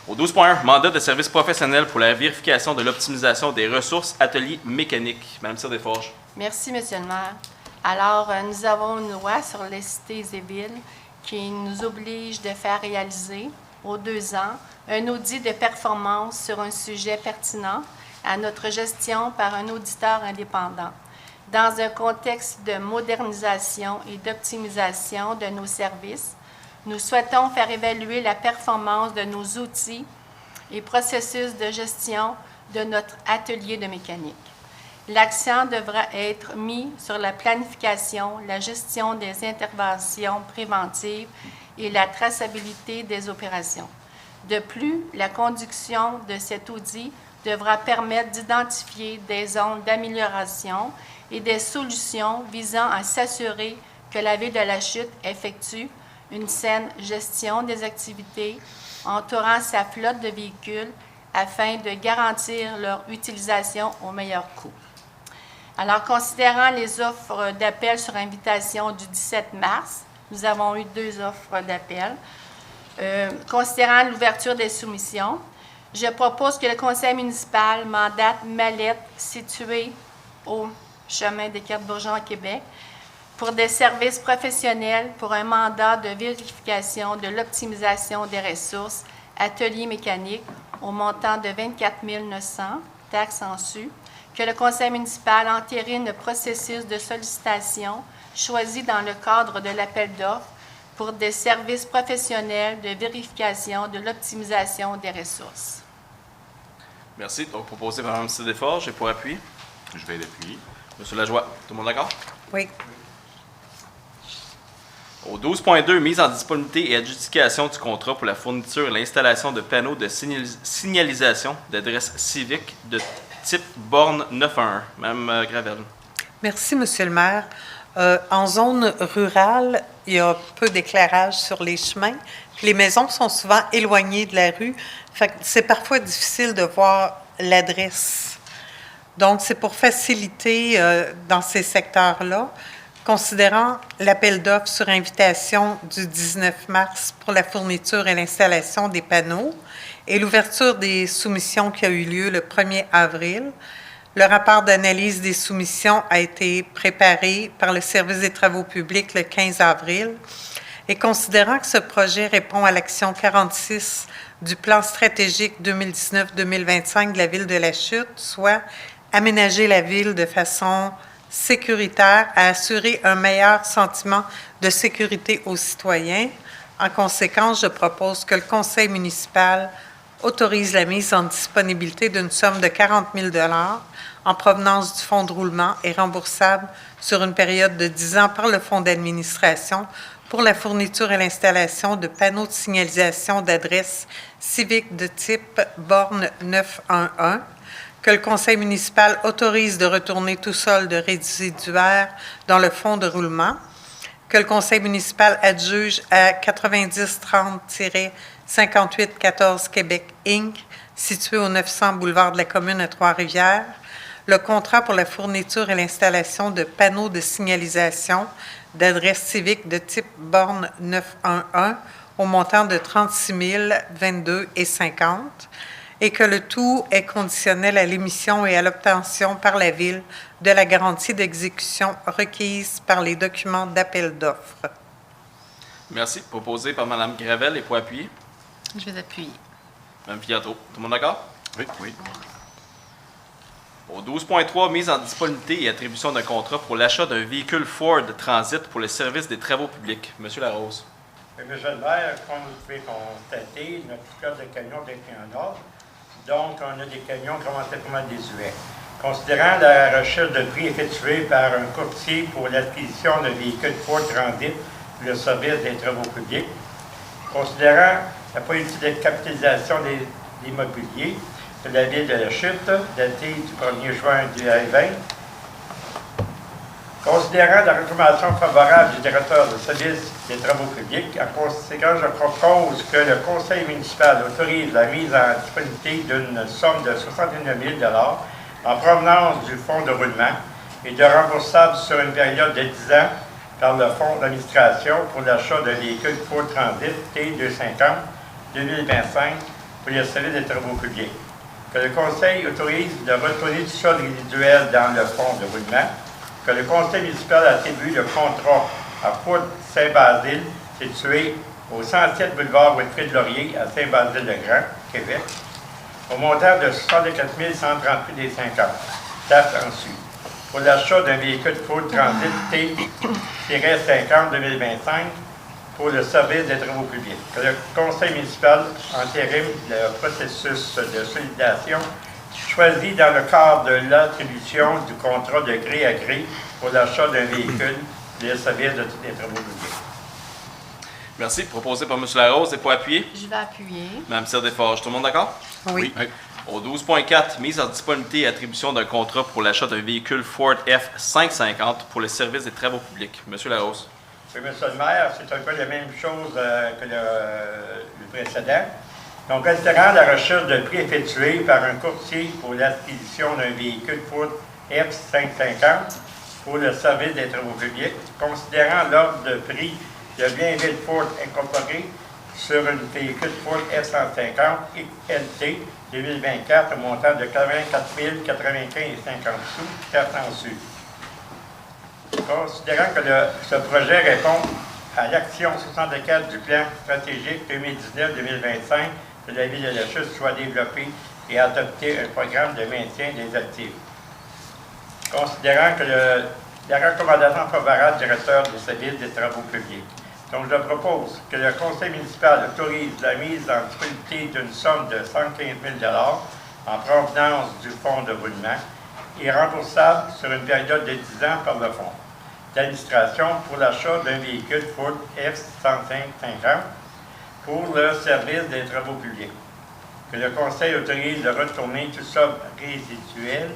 Au 12.1, mandat de service professionnel pour la vérification de l'optimisation des ressources ateliers mécaniques. Mme Cyr Desforges. Merci, M. le maire. Alors, nous avons une loi sur les cités et villes qui nous oblige de faire réaliser, aux 2 ans, un audit de performance sur un sujet pertinent à notre gestion par un auditeur indépendant. Dans un contexte de modernisation et d'optimisation de nos services, nous souhaitons faire évaluer la performance de nos outils et processus de gestion de notre atelier de mécanique. L'accent devra être mis sur la planification, la gestion des interventions préventives et la traçabilité des opérations. De plus, la conduction de cet audit devra permettre d'identifier des zones d'amélioration et des solutions visant à s'assurer que la Ville de la Chute effectue une saine gestion des activités entourant sa flotte de véhicules afin de garantir leur utilisation au meilleur coût. Alors, considérant les offres d'appel sur invitation du 17 mars, nous avons eu 2 offres d'appel. Considérant l'ouverture des soumissions, je propose que le conseil municipal mandate Mallette, située au chemin des Cartes-Bourgeons à Québec, pour des services professionnels pour un mandat de vérification de l'optimisation des ressources, atelier mécanique, au montant de 24 900, taxes en su, que le conseil municipal entérine le processus de sollicitation choisi dans le cadre de l'appel d'offres pour des services professionnels de vérification de l'optimisation des ressources. Merci. Donc, proposé par Mme Desforges et pour appui. Je vais l'appuyer. Monsieur Lajoie, tout le monde d'accord? Oui. Au 12.2, mise en disponibilité et adjudication du contrat pour la fourniture et l'installation de panneaux de signalisation d'adresse civique de type borne 911. Mme Gravel. Merci, Monsieur le maire. En zone rurale, il y a peu d'éclairage sur les chemins. Puis les maisons sont souvent éloignées de la rue. Fait que c'est parfois difficile de voir l'adresse. Donc, c'est pour faciliter dans ces secteurs-là, considérant l'appel d'offres sur invitation du 19 mars pour la fourniture et l'installation des panneaux et l'ouverture des soumissions qui a eu lieu le 1er avril. Le rapport d'analyse des soumissions a été préparé par le service des travaux publics le 15 avril. Et considérant que ce projet répond à l'action 46 du plan stratégique 2019-2025 de la Ville de la Chute, soit aménager la ville de façon sécuritaire à assurer un meilleur sentiment de sécurité aux citoyens. En conséquence, je propose que le conseil municipal autorise la mise en disponibilité d'une somme de 40 000 $ en provenance du fonds de roulement et remboursable sur une période de 10 ans par le fonds d'administration pour la fourniture et l'installation de panneaux de signalisation d'adresse civique de type borne 911, que le conseil municipal autorise de retourner tout solde résiduaire dans le fonds de roulement, que le conseil municipal adjuge à 9030-5814 Québec Inc., situé au 900 boulevard de la Commune à Trois-Rivières, le contrat pour la fourniture et l'installation de panneaux de signalisation d'adresse civique de type borne 911 au montant de 36 022,50 et que le tout est conditionnel à l'émission et à l'obtention par la Ville de la garantie d'exécution requise par les documents d'appel d'offres. Merci. Proposé par Mme Gravel et pour appuyer. Je vais appuyer. Mme Filiatro, tout le monde d'accord? Oui, oui. Au 12.3, mise en disponibilité et attribution d'un contrat pour l'achat d'un véhicule Ford Transit pour le service des travaux publics. Monsieur Larose. Monsieur le maire, comme vous pouvez constater, notre flotte de camions est en ordre. Donc, on a des camions commentairement désuets. Considérant la recherche de prix effectuée par un courtier pour l'acquisition d'un véhicule Ford Transit pour le service des travaux publics, considérant la politique de capitalisation des immobiliers de la Ville de la Chute, datée du 1er juin 2020, considérant la recommandation favorable du directeur de service des travaux publics, en conséquence, je propose que le conseil municipal autorise la mise en disponibilité d'une somme de 69 000 $ en provenance du fonds de roulement et de remboursable sur une période de 10 ans par le fonds d'administration pour l'achat d'un véhicule Ford Transit T250 2025 pour le service des travaux publics. Que le conseil autorise de retourner du solde résiduel dans le fonds de roulement, que le conseil municipal attribue le contrat à Ford Saint-Basile, situé au 107 boulevard Wilfrid-Laurier à Saint-Basile-le-Grand, Québec, au montant de 64 138,50 taxes en su, pour l'achat d'un véhicule Ford Transit T-50 2025 pour le service des travaux publics. Que le conseil municipal entérine le processus de sollicitation choisi dans le cadre de l'attribution du contrat de gré à gré pour l'achat d'un véhicule pour le service des travaux publics. Merci. Proposé par M. Larose et pour appuyer. Je vais appuyer. Mme Cyr-Desforges. Tout le monde d'accord? Oui. Au 12.4, mise en disponibilité et attribution d'un contrat pour l'achat d'un véhicule Ford F550 pour le service des travaux publics. M. Larose. Oui, M. le maire, c'est un peu la même chose que le précédent. Donc, altérant la recherche de prix effectuée par un courtier pour l'acquisition d'un véhicule Ford F550 pour le service des travaux publics, considérant l'ordre de prix de Bienville Ford Incorporé sur un véhicule Ford F-150 XLT 2024 au montant de 84 095,50 sous, carte en su. Considérant que ce projet répond à l'action 64 du plan stratégique 2019-2025 de la Ville de la Chute, soit développé et adopté un programme de maintien des actifs. Considérant que la recommandation favorable du directeur du service des travaux publics. Donc, je propose que le conseil municipal autorise la mise en disponibilité d'une somme de 115 000 en provenance du fonds de roulement et remboursable sur une période de 10 ans par le fonds d'administration pour l'achat d'un véhicule Ford F-150 pour le service des travaux publics. Que le conseil autorise de retourner toute somme résiduelle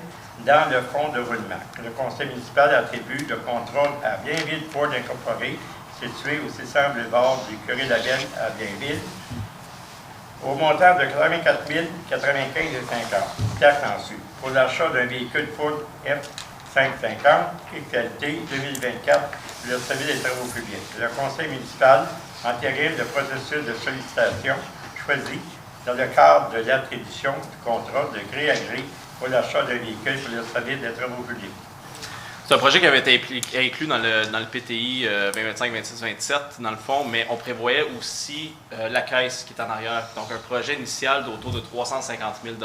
dans le fonds de roulement. Que le conseil municipal attribue le contrôle à Bienville Ford Incorporé, situé au 600 boulevard du Curé-Labelle à Bienville, au montant de 84 095,50 taxes en su, pour l'achat d'un véhicule Ford F-550 XLT 2024 pour le service des travaux publics. Le conseil municipal entérine le processus de sollicitation choisi dans le cadre de l'attribution du contrat de gré à gré pour l'achat d'un véhicule pour le service des travaux publics. C'est un projet qui avait été inclus dans le PTI 2025-26-27, dans le fond, mais on prévoyait aussi la caisse qui est en arrière. Donc, un projet initial d'autour de 350 000 $.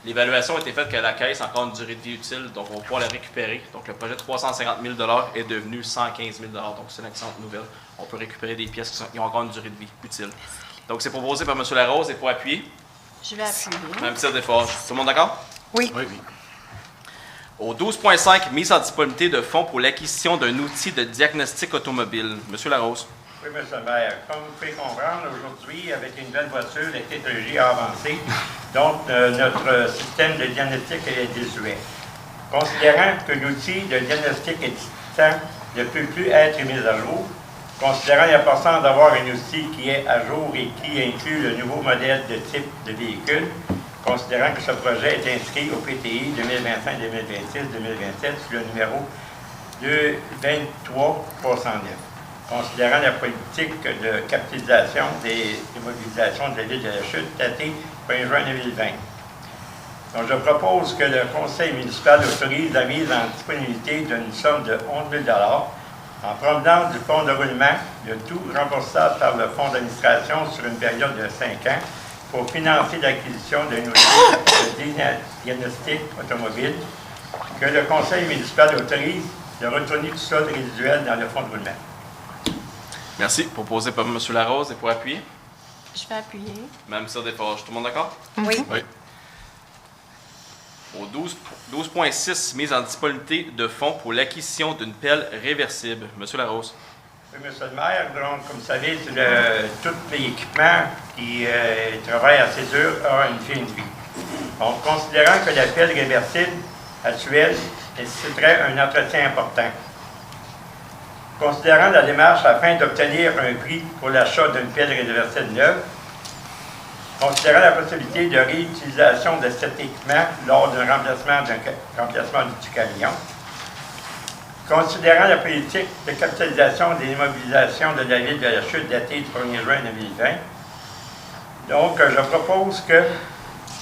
L'évaluation a été faite que la caisse a encore une durée de vie utile, donc on va pouvoir la récupérer. Donc, le projet de 350 000 $ est devenu 115 000 $. Donc, c'est une excellente nouvelle. On peut récupérer des pièces qui ont encore une durée de vie utile. Donc, c'est proposé par M. Larose et pour appuyer. Je vais appuyer. Mme Cyr-Desforges. Tout le monde d'accord? Oui. Au 12.5, mise en disponibilité de fonds pour l'acquisition d'un outil de diagnostic automobile. M. Larose. Oui, M. le maire. Comme vous pouvez comprendre, aujourd'hui, avec une nouvelle voiture, la technologie a avancé, donc notre système de diagnostic est désuet. Considérant que l'outil de diagnostic existant ne peut plus être mis à jour, considérant l'importance d'avoir un outil qui est à jour et qui inclut le nouveau modèle de type de véhicule, considérant que ce projet est inscrit au PTI 2025-2026-2027 sur le numéro 223-309. Considérant la politique de capitalisation des immobilisations de la Ville de la Chute datée 1 juin 2020. Donc, je propose que le conseil municipal autorise la mise en disponibilité d'une somme de 11 000 $ en provenance du fonds de roulement, le tout remboursable par le fonds d'administration sur une période de 5 ans pour financer l'acquisition d'un outil de diagnostic automobile, que le conseil municipal autorise de retourner tout solde résiduel dans le fonds de roulement. Merci. Proposé par M. Larose et pour appuyer. Je vais appuyer. Mme Cyr-Desforges. Tout le monde d'accord? Oui. Au 12.6, mise en disponibilité de fonds pour l'acquisition d'une pelle réversible. M. Larose. Oui, M. le maire, donc, comme vous savez, tout l'équipement qui travaille assez dur a une fin de vie. Donc, considérant que la pelle réversible actuelle nécessiterait un entretien important, considérant la démarche afin d'obtenir un prix pour l'achat d'une pelle réversible neuve, considérant la possibilité de réutilisation de cet équipement lors d'un remplacement du camion, considérant la politique de capitalisation des immobilisations de la Ville de la Chute datée du 1er juin 2020, donc je propose que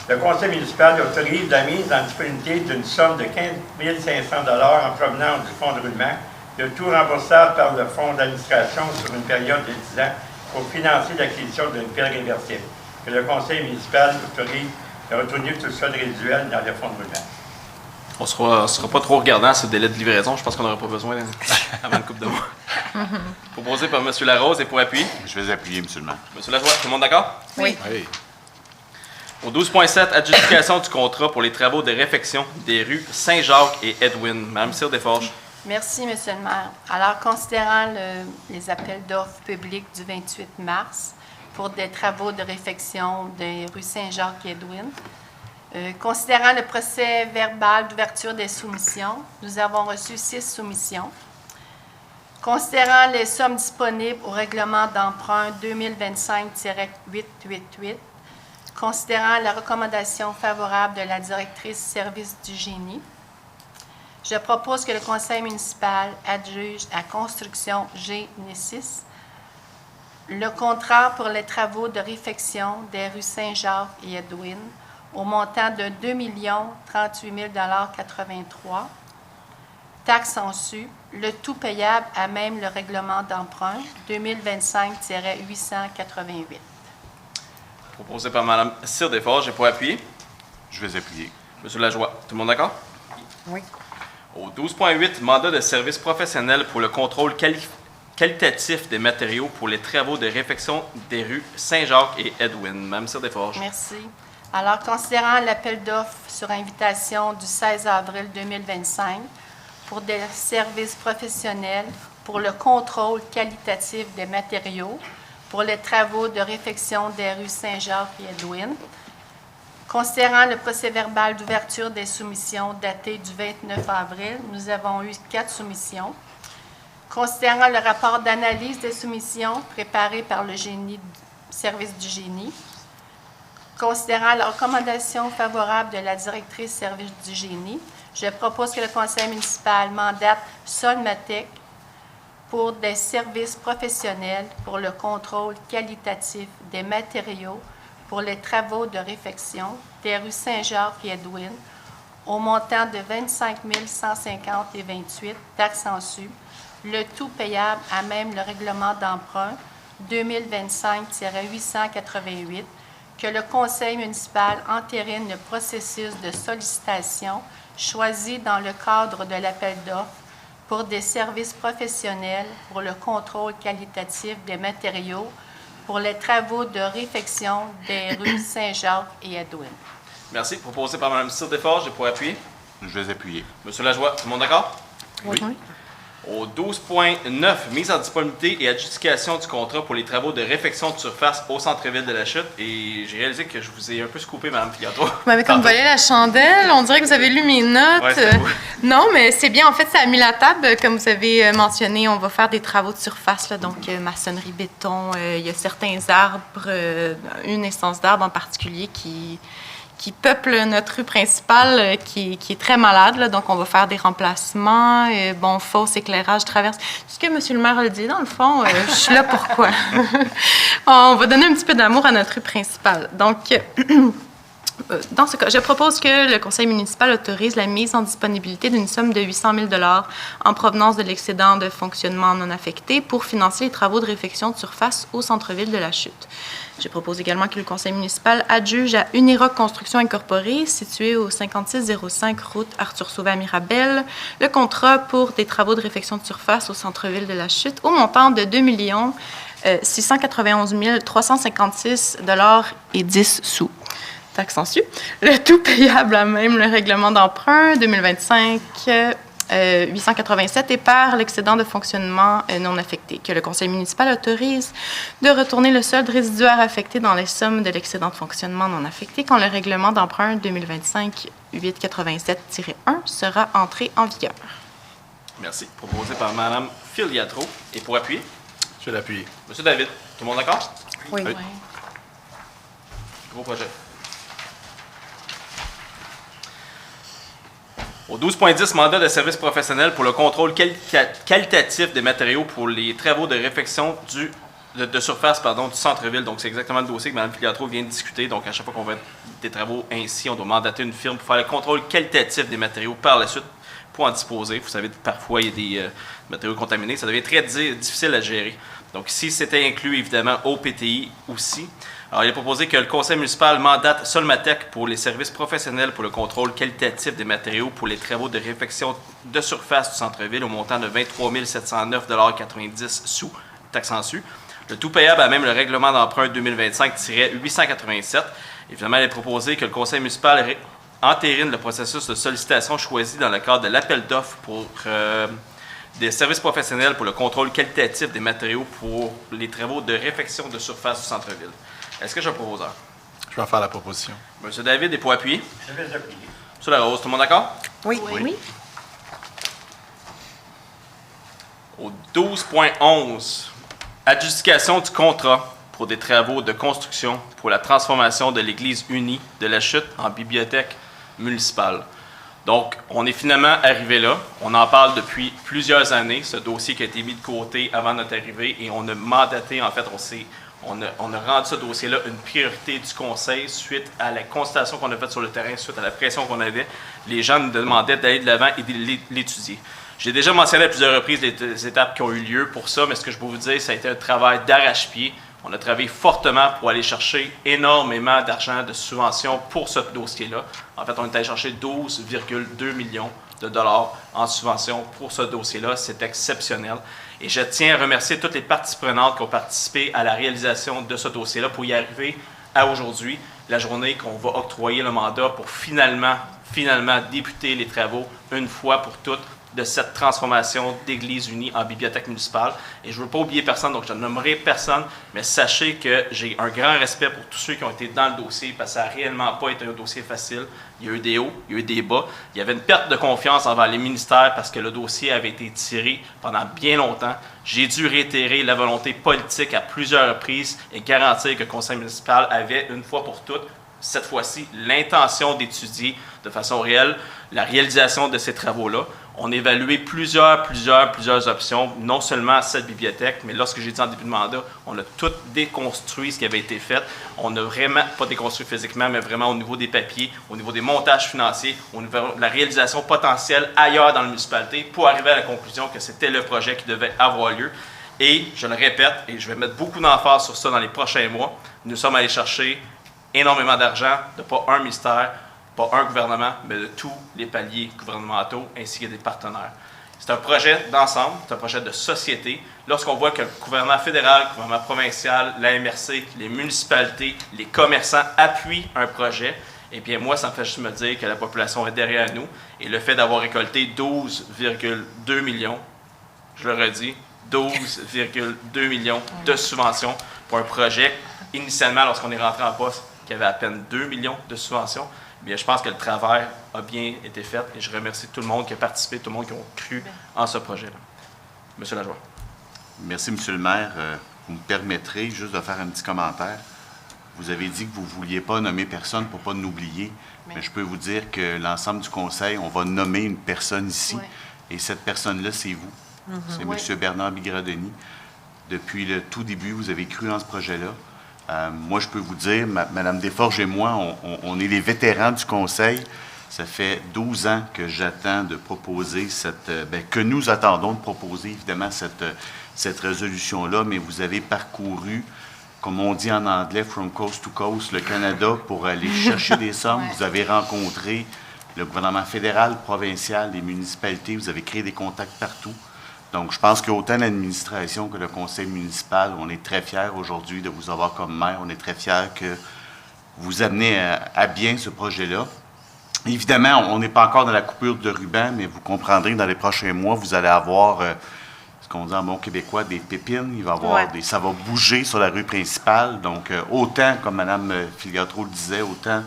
le conseil municipal autorise la mise en disponibilité d'une somme de 15 500 $ en provenance du fonds de roulement, le tout remboursable par le fonds d'administration sur une période de 10 ans pour financer l'acquisition d'une pelle réversible. Que le conseil municipal autorise de retourner tout solde résiduel dans le fonds de roulement. On sera pas trop regardant ce délai de livraison. Je pense qu'on n'aura pas besoin avant une couple de mois. Proposé par M. Larose et pour appui. Je vais appuyer, M. le maire. M. Lajoie, tout le monde d'accord? Oui. Oui. Au 12.7, adjudication du contrat pour les travaux de réfection des rues Saint-Jacques et Edwin. Mme Cyr Desforges. Merci, M. le maire. Alors, considérant les appels d'offres publics du 28 mars pour des travaux de réfection des rues Saint-Jacques et Edwin, considérant le procès verbal d'ouverture des soumissions, nous avons reçu 6 soumissions. Considérant les sommes disponibles au règlement d'emprunt 2025-888, considérant la recommandation favorable de la directrice service du génie, je propose que le conseil municipal adjuge à Construction Génésis le contrat pour les travaux de réfection des rues Saint-Jacques et Edwin au montant de 2 038 083 taxes en su, le tout payable à même le règlement d'emprunt 2025-888. Proposé par Mme Cyr Desforges et pour appuyer. Je vais appuyer. M. Lajoie, tout le monde d'accord? Oui. Au 12.8, mandat de service professionnel pour le contrôle qualitatif des matériaux pour les travaux de réfection des rues Saint-Jacques et Edwin. Mme Cyr Desforges. Merci. Alors, considérant l'appel d'offres sur invitation du 16 avril 2025 pour des services professionnels pour le contrôle qualitatif des matériaux pour les travaux de réfection des rues Saint-Jacques et Edwin, considérant le procès-verbal d'ouverture des soumissions daté du 29 avril, nous avons eu 4 soumissions. Considérant le rapport d'analyse des soumissions préparé par le service du génie, considérant la recommandation favorable de la directrice service du génie, je propose que le conseil municipal mandate Solmatec pour des services professionnels pour le contrôle qualitatif des matériaux pour les travaux de réfection des rues Saint-Jacques et Edwin au montant de 25 150,28 taxes en su, le tout payable à même le règlement d'emprunt 2025-888, que le conseil municipal entérine le processus de sollicitation choisi dans le cadre de l'appel d'offres pour des services professionnels pour le contrôle qualitatif des matériaux pour les travaux de réfection des rues Saint-Jacques et Edwin. Merci. Proposé par Mme Cyr Desforges et pour appuyer. Je vais appuyer. M. Lajoie, tout le monde d'accord? Oui. Au 12.9, mise en disponibilité et adjudication du contrat pour les travaux de réfection de surface au centre-ville de la Chute. Et j'ai réalisé que je vous ai un peu scoopé, Mme Filiatro. Vous m'avez comme volé la chandelle. On dirait que vous avez lu mes notes. Ouais, c'est beau. Non, mais c'est bien. En fait, ça a mis la table. Comme vous avez mentionné, on va faire des travaux de surface, là, donc maçonnerie, béton. Il y a certains arbres, une essence d'arbres en particulier qui peuple notre rue principale, qui est très malade. Là. Donc, on va faire des remplacements, faux éclairage, traverse. Ce que M. le maire a dit, dans le fond, je suis là pourquoi. On va donner un petit peu d'amour à notre rue principale. Donc, dans ce cas, je propose que le conseil municipal autorise la mise en disponibilité d'une somme de 800 000 $ en provenance de l'excédent de fonctionnement non affecté pour financer les travaux de réfection de surface au centre-ville de la Chute. Je propose également que le conseil municipal adjuge à Uniroc Construction Incorporée, située au 5605 route Arthur Sauvé à Mirabel, le contrat pour des travaux de réfection de surface au centre-ville de la Chute au montant de 2 691 356 $ et 10 sous. Taxe en su. Le tout payable à même le règlement d'emprunt 2025 887 et par l'excédent de fonctionnement non affecté, que le conseil municipal autorise de retourner le solde résiduaire affecté dans les sommes de l'excédent de fonctionnement non affecté quand le règlement d'emprunt 2025-887-1 sera entré en vigueur. Merci. Proposé par Mme Filiatro et pour appuyer. Je vais l'appuyer. M. David, tout le monde d'accord? Oui. Oui. Gros projet. Au 12.10, mandat de service professionnel pour le contrôle qualitatif des matériaux pour les travaux de réfection de surface du centre-ville. Donc, c'est exactement le dossier que Mme Filiatro vient de discuter. Donc, à chaque fois qu'on va des travaux ainsi, on doit mandater une firme pour faire le contrôle qualitatif des matériaux par la suite pour en disposer. Vous savez, parfois, il y a des matériaux contaminés. Ça devient très difficile à gérer. Donc, ici, c'était inclus, évidemment, au PTI aussi. Alors, il est proposé que le conseil municipal mandate Solmatec pour les services professionnels pour le contrôle qualitatif des matériaux pour les travaux de réfection de surface du centre-ville au montant de 23 709,90 sous taxe en su. Le tout payable à même le règlement d'emprunt 2025-887. Évidemment, il est proposé que le conseil municipal entérine le processus de sollicitation choisi dans le cadre de l'appel d'offres pour des services professionnels pour le contrôle qualitatif des matériaux pour les travaux de réfection de surface du centre-ville. Est-ce que j'ai un proposeur? Je vais faire la proposition. Monsieur David est pour appuyer. Je vais appuyer. Monsieur Larose, tout le monde d'accord? Oui. Oui. Au 12.11, adjudication du contrat pour des travaux de construction pour la transformation de l'Église unie de la Chute en bibliothèque municipale. Donc, on est finalement arrivé là. On en parle depuis plusieurs années, ce dossier qui a été mis de côté avant notre arrivée, et on a mandaté, en fait, on a rendu ce dossier-là une priorité du conseil suite à la constatation qu'on a faite sur le terrain, suite à la pression qu'on avait. Les gens nous demandaient d'aller de l'avant et de l'étudier. J'ai déjà mentionné à plusieurs reprises les étapes qui ont eu lieu pour ça, mais ce que je peux vous dire, ça a été un travail d'arrache-pied. On a travaillé fortement pour aller chercher énormément d'argent de subventions pour ce dossier-là. En fait, on est allé chercher 12,2 millions de dollars en subventions pour ce dossier-là. C'est exceptionnel. Et je tiens à remercier toutes les parties prenantes qui ont participé à la réalisation de ce dossier-là pour y arriver à aujourd'hui, la journée qu'on va octroyer le mandat pour finalement débuter les travaux une fois pour toutes de cette transformation d'Église unie en bibliothèque municipale. Et je ne veux pas oublier personne, donc je ne nommerai personne, mais sachez que j'ai un grand respect pour tous ceux qui ont été dans le dossier, parce que ça n'a réellement pas été un dossier facile. Il y a eu des hauts, il y a eu des bas. Il y avait une perte de confiance envers les ministères parce que le dossier avait été tiré pendant bien longtemps. J'ai dû réitérer la volonté politique à plusieurs reprises et garantir que le conseil municipal avait, une fois pour toutes, cette fois-ci, l'intention d'étudier de façon réelle la réalisation de ces travaux-là. On a évalué plusieurs options, non seulement cette bibliothèque, mais lorsque j'ai dit en début de mandat, on a tout déconstruit ce qui avait été fait. On n'a vraiment pas déconstruit physiquement, mais vraiment au niveau des papiers, au niveau des montages financiers, au niveau de la réalisation potentielle ailleurs dans la municipalité, pour arriver à la conclusion que c'était le projet qui devait avoir lieu. Et je le répète, et je vais mettre beaucoup d'emphase sur ça dans les prochains mois, nous sommes allés chercher énormément d'argent de pas un ministère, pas un gouvernement, mais de tous les paliers gouvernementaux ainsi que des partenaires. C'est un projet d'ensemble, c'est un projet de société. Lorsqu'on voit que le gouvernement fédéral, le gouvernement provincial, la MRC, les municipalités, les commerçants appuient un projet, eh bien moi, ça me fait juste me dire que la population est derrière nous. Et le fait d'avoir récolté 12,2 millions, je le redis, 12,2 millions de subventions pour un projet, initialement, lorsqu'on est rentré en poste, qui avait à peine 2 millions de subventions, bien, je pense que le travail a bien été fait et je remercie tout le monde qui a participé, tout le monde qui a cru en ce projet-là. Monsieur Lajoie. Merci, Monsieur le maire. Vous me permettrez juste de faire un petit commentaire. Vous avez dit que vous ne vouliez pas nommer personne pour ne pas nous oublier, mais je peux vous dire que l'ensemble du conseil, on va nommer une personne ici, et cette personne-là, c'est vous. C'est M. Bernard Bigradoni. Depuis le tout début, vous avez cru dans ce projet-là. Moi, je peux vous dire, Mme Desforges et moi, on est les vétérans du conseil. Ça fait 12 ans que j'attends de proposer que nous attendons de proposer, évidemment, cette résolution-là, mais vous avez parcouru, comme on dit en anglais, from coast to coast, le Canada pour aller chercher des sommes. Vous avez rencontré le gouvernement fédéral, provincial, les municipalités, vous avez créé des contacts partout. Donc, je pense qu'autant l'administration que le conseil municipal, on est très fiers aujourd'hui de vous avoir comme maire. On est très fiers que vous amenez à bien ce projet-là. Évidemment, on n'est pas encore dans la coupure de ruban, mais vous comprendrez que dans les prochains mois, vous allez avoir, ce qu'on dit en bon québécois, des pépines. Il va y avoir ça va bouger sur la rue principale. Donc, autant, comme Mme Filiatro le disait, autant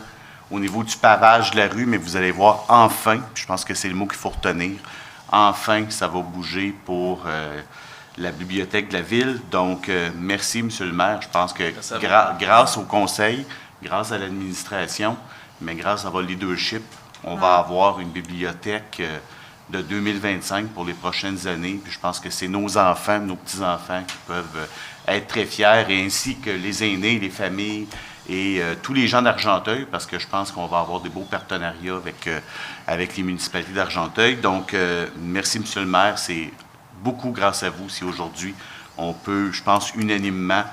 au niveau du pavage de la rue, mais vous allez voir enfin, puis je pense que c'est le mot qu'il faut retenir, enfin, ça va bouger pour la bibliothèque de la ville. Donc, merci, M. le maire. Je pense que grâce au conseil, grâce à l'administration, mais grâce à votre leadership, on va avoir une bibliothèque de 2025 pour les prochaines années. Puis je pense que c'est nos enfants, nos petits-enfants qui peuvent être très fiers, et ainsi que les aînés, les familles, et tous les gens d'Argenteuil, parce que je pense qu'on va avoir des beaux partenariats avec les municipalités d'Argenteuil. Donc, merci, M. le maire. C'est beaucoup grâce à vous si aujourd'hui on peut, je pense, unanimement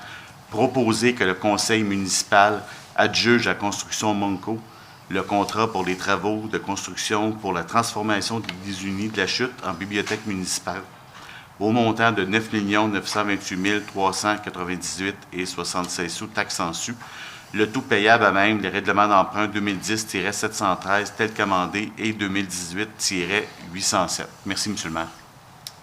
proposer que le conseil municipal adjuge à Construction Monco le contrat pour les travaux de construction pour la transformation de l'Église unie de la Chute en bibliothèque municipale au montant de 9 928 398 et 76 sous taxes en su, le tout payable à même les règlements d'emprunt 2010-713 tels qu'amendés et 2018-807. Merci, M. le maire.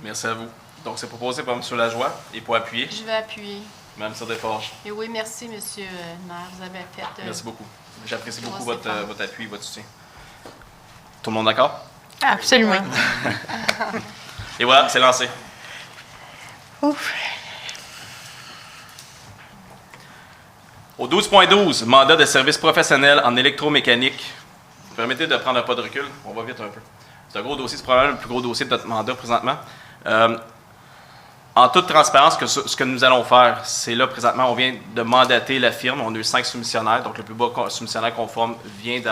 Merci à vous. Donc, c'est proposé par M. Lajoie. Et pour appuyer, Je vais appuyer. Mme Desforges. Et oui, merci, Monsieur le maire. Vous avez fait... Merci beaucoup. J'apprécie beaucoup Moi, c'est votre appui et votre soutien. Tout le monde d'accord? Absolument. Et voilà, c'est lancé. Ouf. Au 12.12, mandat de service professionnel en électromécanique. Vous permettez de prendre un pas de recul? On va vite un peu. C'est un gros dossier, c'est probablement le plus gros dossier de notre mandat présentement. En toute transparence, ce que nous allons faire, c'est là, présentement, on vient de mandater la firme. On a eu 5 soumissionnaires, donc le plus bas soumissionnaire conforme vient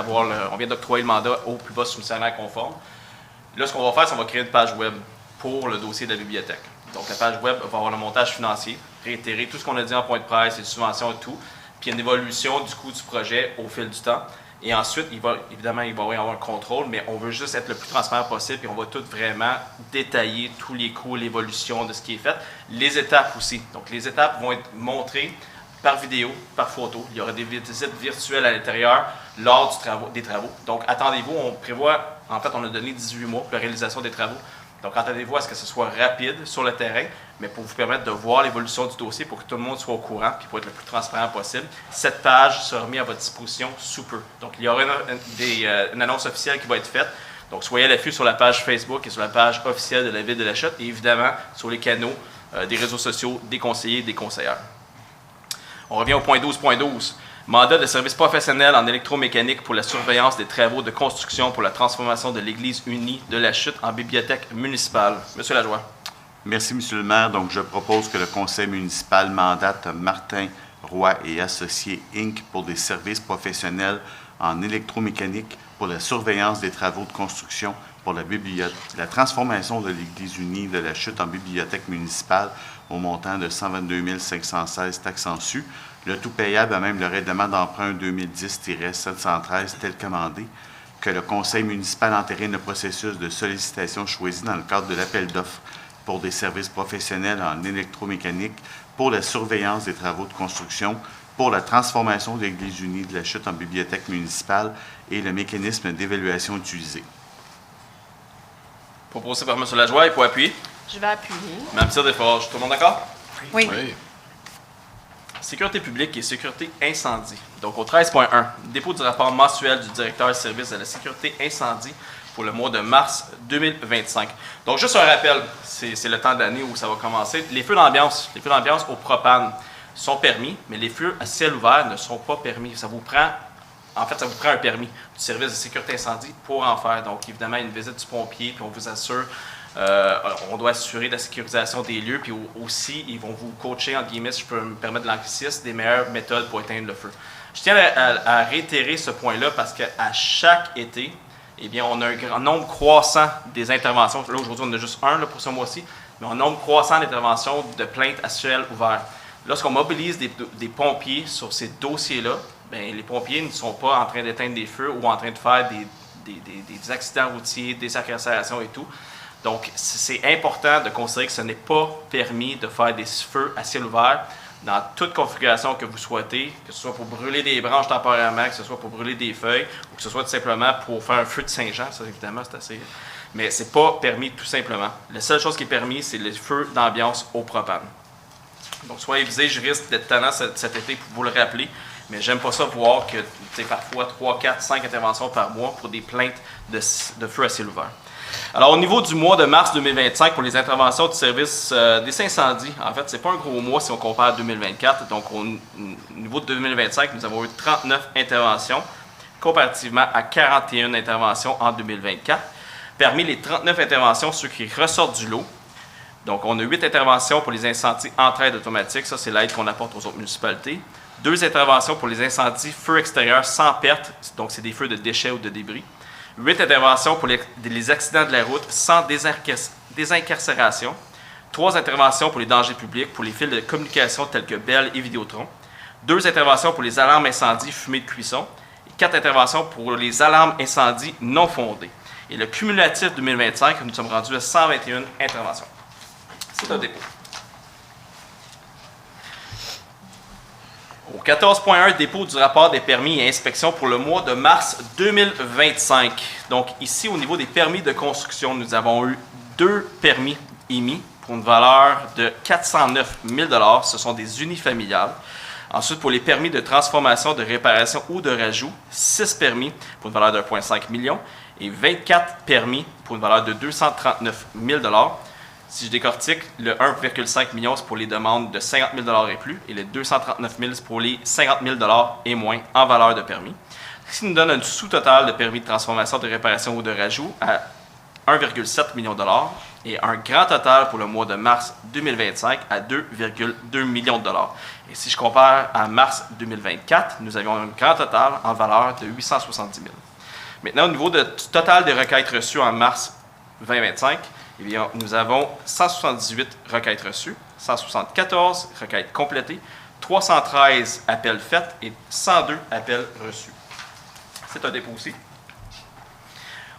on vient d'octroyer le mandat au plus bas soumissionnaire conforme. Là, ce qu'on va faire, c'est qu'on va créer une page web pour le dossier de la bibliothèque. Donc, la page web va avoir le montage financier, réitérer tout ce qu'on a dit en point de presse, les subventions et tout, puis une évolution du coût du projet au fil du temps. Et ensuite, évidemment, il va y avoir un contrôle, mais on veut juste être le plus transparent possible, puis on va tout vraiment détailler tous les coûts, l'évolution de ce qui est fait. Les étapes aussi. Donc, les étapes vont être montrées par vidéo, par photo. Il y aura des visites virtuelles à l'intérieur lors des travaux. Donc, attendez-vous, on prévoit, en fait, on a donné 18 mois pour la réalisation des travaux. Donc, attendez-vous à ce que ce soit rapide sur le terrain, mais pour vous permettre de voir l'évolution du dossier pour que tout le monde soit au courant puis pour être le plus transparent possible. Cette page sera mise à votre disposition sous peu. Donc, il y aura une annonce officielle qui va être faite. Donc, soyez à l'affût sur la page Facebook et sur la page officielle de la Ville de la Chute et évidemment sur les canaux des réseaux sociaux des conseillers et des conseillères. On revient au point 12.12. Mandat de service professionnel en électromécanique pour la surveillance des travaux de construction pour la transformation de l'Église unie de la Chute en bibliothèque municipale. Monsieur Lajoie. Merci, M. le maire. Donc, je propose que le conseil municipal mandate Martin Roy et Associés, Inc. pour des services professionnels en électromécanique pour la surveillance des travaux de construction pour la transformation de l'Église unie de la Chute en bibliothèque municipale au montant de 122 516 taxes en su, le tout payable à même le règlement d'emprunt 2010-713 tel qu'amendé, que le conseil municipal entérine le processus de sollicitation choisi dans le cadre de l'appel d'offres pour des services professionnels en électromécanique pour la surveillance des travaux de construction pour la transformation de l'Église unie de la Chute en bibliothèque municipale et le mécanisme d'évaluation utilisé. Proposé par M. Lajoie et pour appuyer. Je vais appuyer. Mme Desforges. Tout le monde d'accord? Oui. Sécurité publique et sécurité incendie. Donc, au 13.1, dépôt du rapport mensuel du directeur service de la sécurité incendie pour le mois de mars 2025. Donc, juste un rappel, c'est le temps d'année où ça va commencer. Les feux d'ambiance au propane sont permis, mais les feux à ciel ouvert ne sont pas permis. Ça vous prend un permis du service de sécurité incendie pour en faire. Donc, évidemment, une visite du pompier, puis on vous assure, on doit assurer la sécurisation des lieux, puis aussi, ils vont vous coacher, entre guillemets, si je peux me permettre de l'anglicisme, des meilleures méthodes pour éteindre le feu. Je tiens à réitérer ce point-là parce qu'à chaque été, eh bien, on a un grand nombre croissant des interventions. Là, aujourd'hui, on en a juste un là, pour ce mois-ci, mais on a un nombre croissant d'interventions de plaintes à ciel ouvert. Lorsqu'on mobilise des pompiers sur ces dossiers-là, bien, les pompiers ne sont pas en train d'éteindre des feux ou en train de faire des accidents routiers, des incarcérations et tout. Donc, c'est important de considérer que ce n'est pas permis de faire des feux à ciel ouvert dans toute configuration que vous souhaitez, que ce soit pour brûler des branches temporairement, que ce soit pour brûler des feuilles, ou que ce soit tout simplement pour faire un feu de Saint-Jean. Ça, évidemment, c'est assez... Mais c'est pas permis tout simplement. La seule chose qui est permise, c'est les feux d'ambiance au propane. Donc, soyez visés, je risque d'être tannant cet été pour vous le rappeler, mais j'aime pas ça voir que parfois 3, 4, 5 interventions par mois pour des plaintes de feu à ciel ouvert. Alors, au niveau du mois de mars 2025, pour les interventions du service des incendies, en fait, c'est pas un gros mois si on compare à 2024. Donc, au niveau de 2025, nous avons eu 39 interventions, comparativement à 41 interventions en 2024. Parmi les 39 interventions, ceux qui ressortent du lot, donc, on a 8 interventions pour les incendies entraide automatique. Ça, c'est l'aide qu'on apporte aux autres municipalités. 2 interventions pour les incendies feux extérieurs sans perte. Donc, c'est des feux de déchets ou de débris. 8 interventions pour les accidents de la route sans désincarcération. 3 interventions pour les dangers publics pour les fils de communication tels que Bell et Vidéotron, 2 interventions pour les alarmes incendie fumée de cuisson, et 4 interventions pour les alarmes incendie non fondées. Et le cumulatif 2025, nous sommes rendus à 121 interventions. C'est un dépôt. Au 14.1, dépôt du rapport des permis et inspections pour le mois de mars 2025. Donc ici, au niveau des permis de construction, nous avons eu 2 permis émis pour une valeur de 409 000 $. Ce sont des unifamiliales. Ensuite, pour les permis de transformation, de réparation ou de rajout, 6 permis pour une valeur de 1,5 million et 24 permis pour une valeur de 239 000 $. Si je décortique, le 1,5 million, c'est pour les demandes de 50 000 $ et plus, et le 239 000, c'est pour les 50 000 $ et moins en valeur de permis. Ce qui nous donne un sous-total de permis de transformation, de réparation ou de rajout à 1,7 million $, et un grand total pour le mois de mars 2025 à 2,2 millions $. Et si je compare à mars 2024, nous avions un grand total en valeur de 870 000. Maintenant, au niveau du total des requêtes reçues en mars 2025, eh bien, nous avons 178 requêtes reçues, 174 requêtes complétées, 313 appels faits et 102 appels reçus. C'est un dépôt aussi.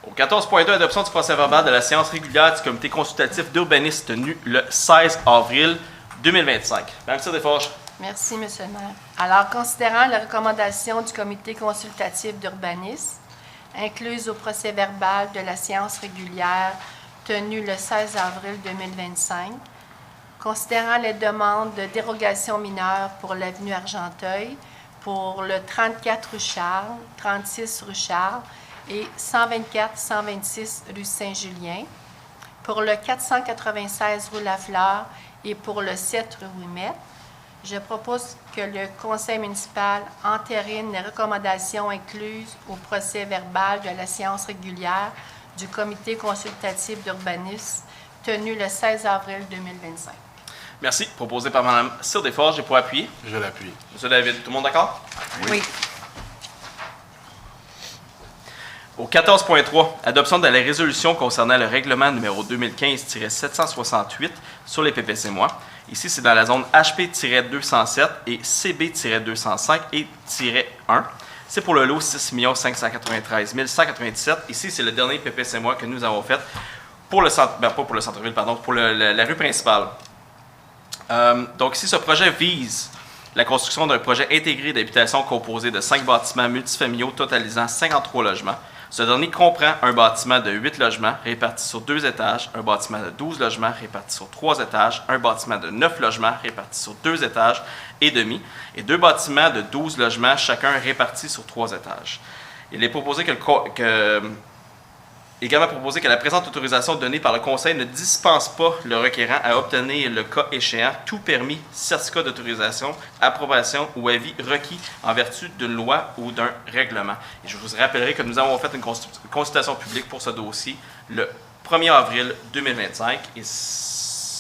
Au 14.2, adoption du procès-verbal de la séance régulière du comité consultatif d'urbanisme tenue le 16 avril 2025. Madame Desforges. Merci, M. le maire. Alors, considérant les recommandations du comité consultatif d'urbanisme, incluses au procès-verbal de la séance régulière tenue le 16 avril 2025, considérant les demandes de dérogation mineure pour l'avenue Argenteuil, pour le 34 rue Charles, 36 rue Charles et 124-126 rue Saint-Julien, pour le 496 rue Lafleur et pour le 7 rue Ouimet, je propose que le conseil municipal entérine les recommandations incluses au procès-verbal de la séance régulière du comité consultatif d'urbanisme tenu le 16 avril 2025. Merci. Proposé par Mme Desforges. Et pour appuyer? Je l'appuie. Monsieur David, tout le monde d'accord? Oui. Au 14.3, adoption de la résolution concernant le règlement numéro 2015-768 sur les PPC-moi. Ici, c'est dans la zone HP-207 et CB-205 et -1. C'est pour le lot 6 593 197. Ici, c'est le dernier PPC-moi que nous avons fait pour le centre, pas pour le centre-ville, pardon, pour la rue principale. Donc ici, ce projet vise la construction d'un projet intégré d'habitation composé de 5 bâtiments multifamiliaux totalisant 53 logements. Ce dernier comprend un bâtiment de 8 logements répartis sur 2 étages, un bâtiment de 12 logements répartis sur 3 étages, un bâtiment de 9 logements répartis sur 2 étages et demi, et 2 bâtiments de 12 logements, chacun répartis sur 3 étages. Il est proposé également proposé que la présente autorisation donnée par le Conseil ne dispense pas le requérant à obtenir, le cas échéant, tout permis, certificat d'autorisation, approbation ou avis requis en vertu d'une loi ou d'un règlement. Et je vous rappellerai que nous avons fait une consultation publique pour ce dossier le 1er avril 2025 et